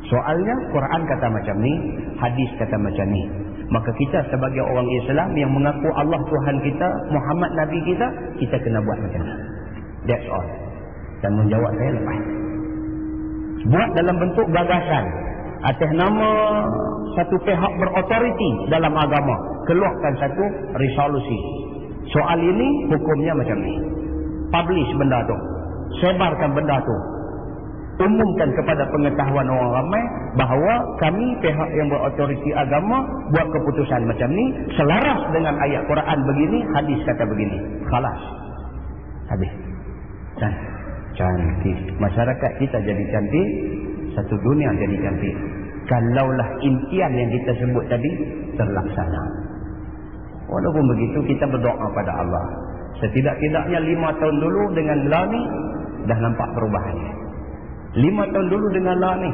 Soalnya Quran kata macam ni, hadis kata macam ni. Maka kita sebagai orang Islam yang mengaku Allah Tuhan kita, Muhammad Nabi kita, kita kena buat macam ni. That's all. Dan menjawab saya lepas. Buat dalam bentuk gagasan atas nama satu pihak berautoriti dalam agama, keluarkan satu resolusi. Soal ini hukumnya macam ni. Publish benda tu. Sebarkan benda tu. Umumkan kepada pengetahuan orang ramai bahawa kami pihak yang berautoriti agama buat keputusan macam ni selaras dengan ayat Quran begini, hadis kata begini. Khalas. Habis. Cantik. Masyarakat kita jadi cantik, satu dunia jadi cantik. Kalaulah impian yang kita sebut tadi terlaksana. Walaupun begitu, kita berdoa pada Allah. Setidak-tidaknya 5 tahun dulu dengan La ni dah nampak perubahannya. 5 tahun dulu dengan La ni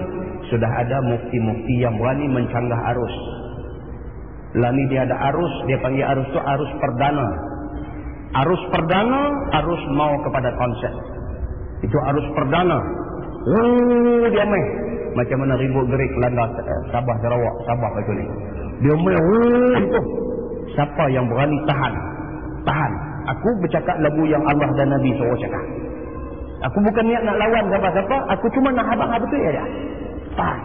sudah ada mufti-mufti yang berani mencanggah arus. La ni dia ada arus, dia panggil arus tu arus perdana. Arus perdana, arus mau kepada konsep. Itu arus perdana. Dia main. Macam mana ribut gerik Kelanda, Sabah, Sarawak, Sabah macam ni. Dia main itu. Siapa yang berani tahan? Tahan. Aku bercakap lagu yang Allah dan Nabi suruh cakap. Aku bukan niat nak lawan siapa-siapa. Aku cuma nak habang betul ya. Tahan.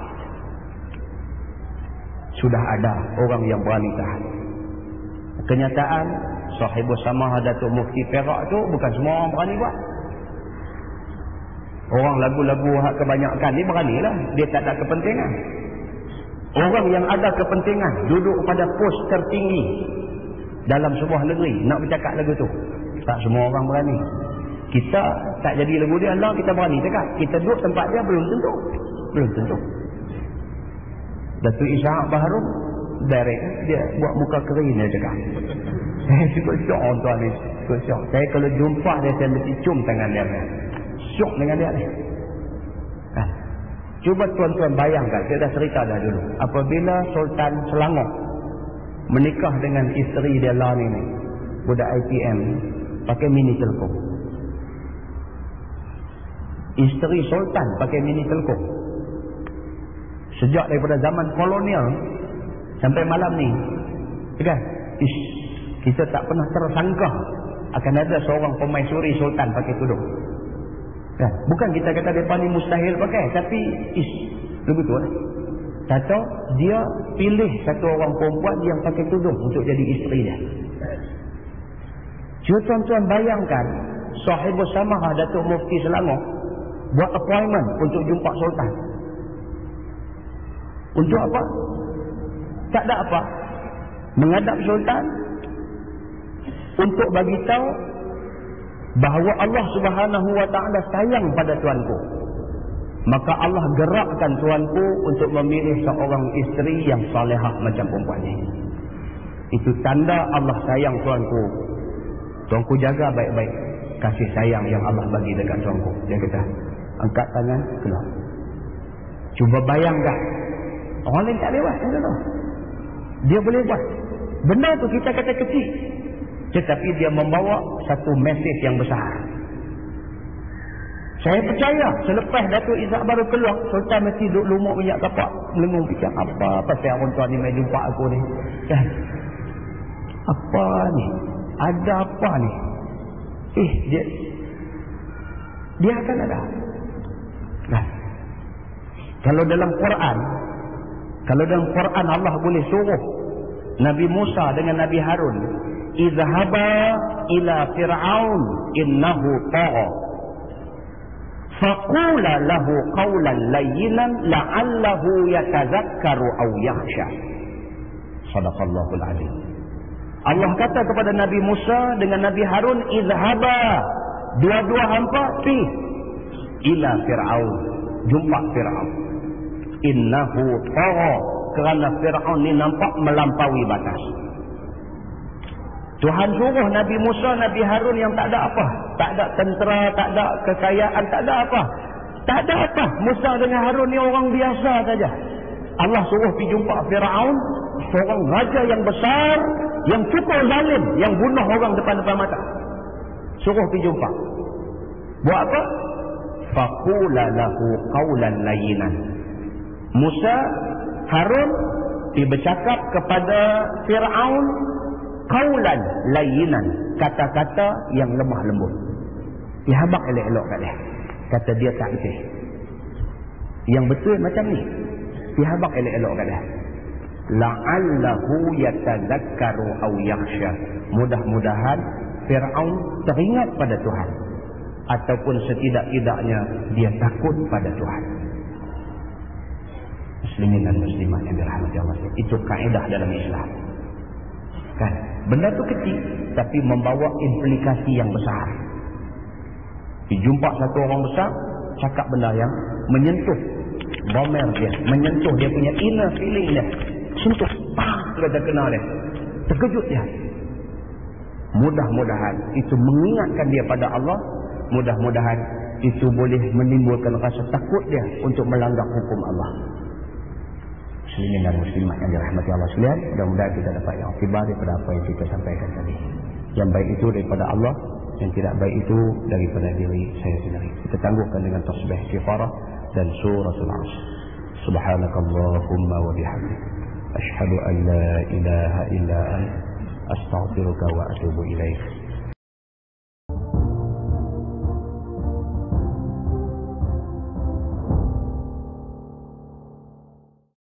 Sudah ada orang yang berani tahan. Kenyataan, Sahibus Samah Datuk Mufti Perak tu bukan semua orang berani buat. Orang lagu-lagu kebanyakan ni beranilah. Dia tak ada kepentingan. Orang yang ada kepentingan duduk pada pos tertinggi dalam sebuah negeri nak bercakap lagu tu. Tak semua orang berani. Kita tak jadi lagu dia, Allah kita berani cakap. Kita duduk tempat dia belum tentu. Belum tentu. Datuk Ishaq Baharul direct dia buat muka kering dia cakap. Saya cukup syok orang tuan ni. Cukup syok. Saya kalau jumpa dia, saya mesti cium tangan dia. Syok dengan dia ni. Cuba tuan-tuan bayangkan, saya dah cerita dah dulu. Apabila Sultan Selangor menikah dengan isteri dia lah ni, budak IPM, pakai mini telkom. Isteri Sultan pakai mini telkom. Sejak daripada zaman kolonial sampai malam ni, kan? Kita tak pernah tersangka akan ada seorang pemaisuri Sultan pakai tudung. Kan? Bukan kita kata mereka ni mustahil pakai, tapi betul lah. Kata dia pilih satu orang perempuan yang pakai tudung untuk jadi isteri dia. Cuba tuan-tuan bayangkan, Sahibus Samah Datuk Mufti Selangor buat appointment untuk jumpa Sultan. Untuk apa? Tak ada apa. Menghadap Sultan untuk bagi tahu bahawa Allah Subhanahu wa ta'ala sayang pada tuanku. Maka Allah gerakkan tuanku untuk memilih seorang isteri yang salihah macam perempuan ini. Itu tanda Allah sayang tuanku. Tuanku jaga baik-baik kasih sayang yang Allah bagi dekat tuanku. Dia kata, angkat tangan, keluar. Cuba bayangkan. Orang lain tak lewat. Dia boleh buat. Benda tu kita kata kecil. Tetapi dia membawa satu mesej yang besar. Saya percaya selepas Datuk Ishaq baru keluar, Sultan mesti duduk lumuk minyak kapak, melengung fikir apa pasal orang tuan ni mai jumpa aku ni. Kan? Apa ni? Ada apa ni? Dia akan ada. Nah. Kalau dalam Quran Allah boleh suruh Nabi Musa dengan Nabi Harun, izhaba ila fir'aun innahu tagha faqula lahu qawlan layyinan la'allahu yatadhakkaru aw yakhsha. Sadaqallahul azim. Allah kata kepada Nabi Musa dengan Nabi Harun, izhaba, dua-dua hampa pergi ila fir'aun, jumpa Fir'aun. Innahu tagha, kerana Fir'aun ni nampak melampaui batas. Tuhan suruh Nabi Musa, Nabi Harun yang tak ada apa. Tak ada tentera, tak ada kekayaan, tak ada apa. Tak ada apa. Musa dengan Harun ni orang biasa saja. Allah suruh pergi jumpa Fir'aun, seorang raja yang besar, yang cukup zalim, yang bunuh orang depan-depan mata. Suruh pergi jumpa. Buat apa? Faqula lahu qawlan layyinan. Musa, Harun bercakap kepada Fir'aun qawlan layyinan, kata-kata yang lemah lembut. Dia habaq elok-elok kat dia. Kata dia tak betul. Yang betul macam ni. Dia habaq elok-elok kat dia. La'allahu yatadhakkaru aw yakhsha. Mudah-mudahan Fir'aun teringat pada Tuhan, ataupun setidak-tidaknya dia takut pada Tuhan. Muslimin dan muslimat yang dirahmati Allah, itu kaedah dalam Islam. Kan? Benda tu kecil tapi membawa implikasi yang besar. Jumpa satu orang besar, cakap benda yang menyentuh bomer dia, menyentuh dia punya inner feeling dia. Sentuh, dia kena dia. Terkejut dia. Mudah-mudahan itu mengingatkan dia pada Allah. Mudah-mudahan itu boleh menimbulkan rasa takut dia untuk melanggar hukum Allah. Muslimin dan muslimat yang dirahmati Allah sekalian, mudah-mudahan kita dapat yang akibat daripada apa yang kita sampaikan tadi. Yang baik itu daripada Allah, yang tidak baik itu daripada diri saya sendiri. Kita tangguhkan dengan tasbih kifarah dan suratul Asr. Subhanakallahumma wa bihamdik, asyhadu an la ilaha illa anta, astaghfiruka wa atubu ilaik.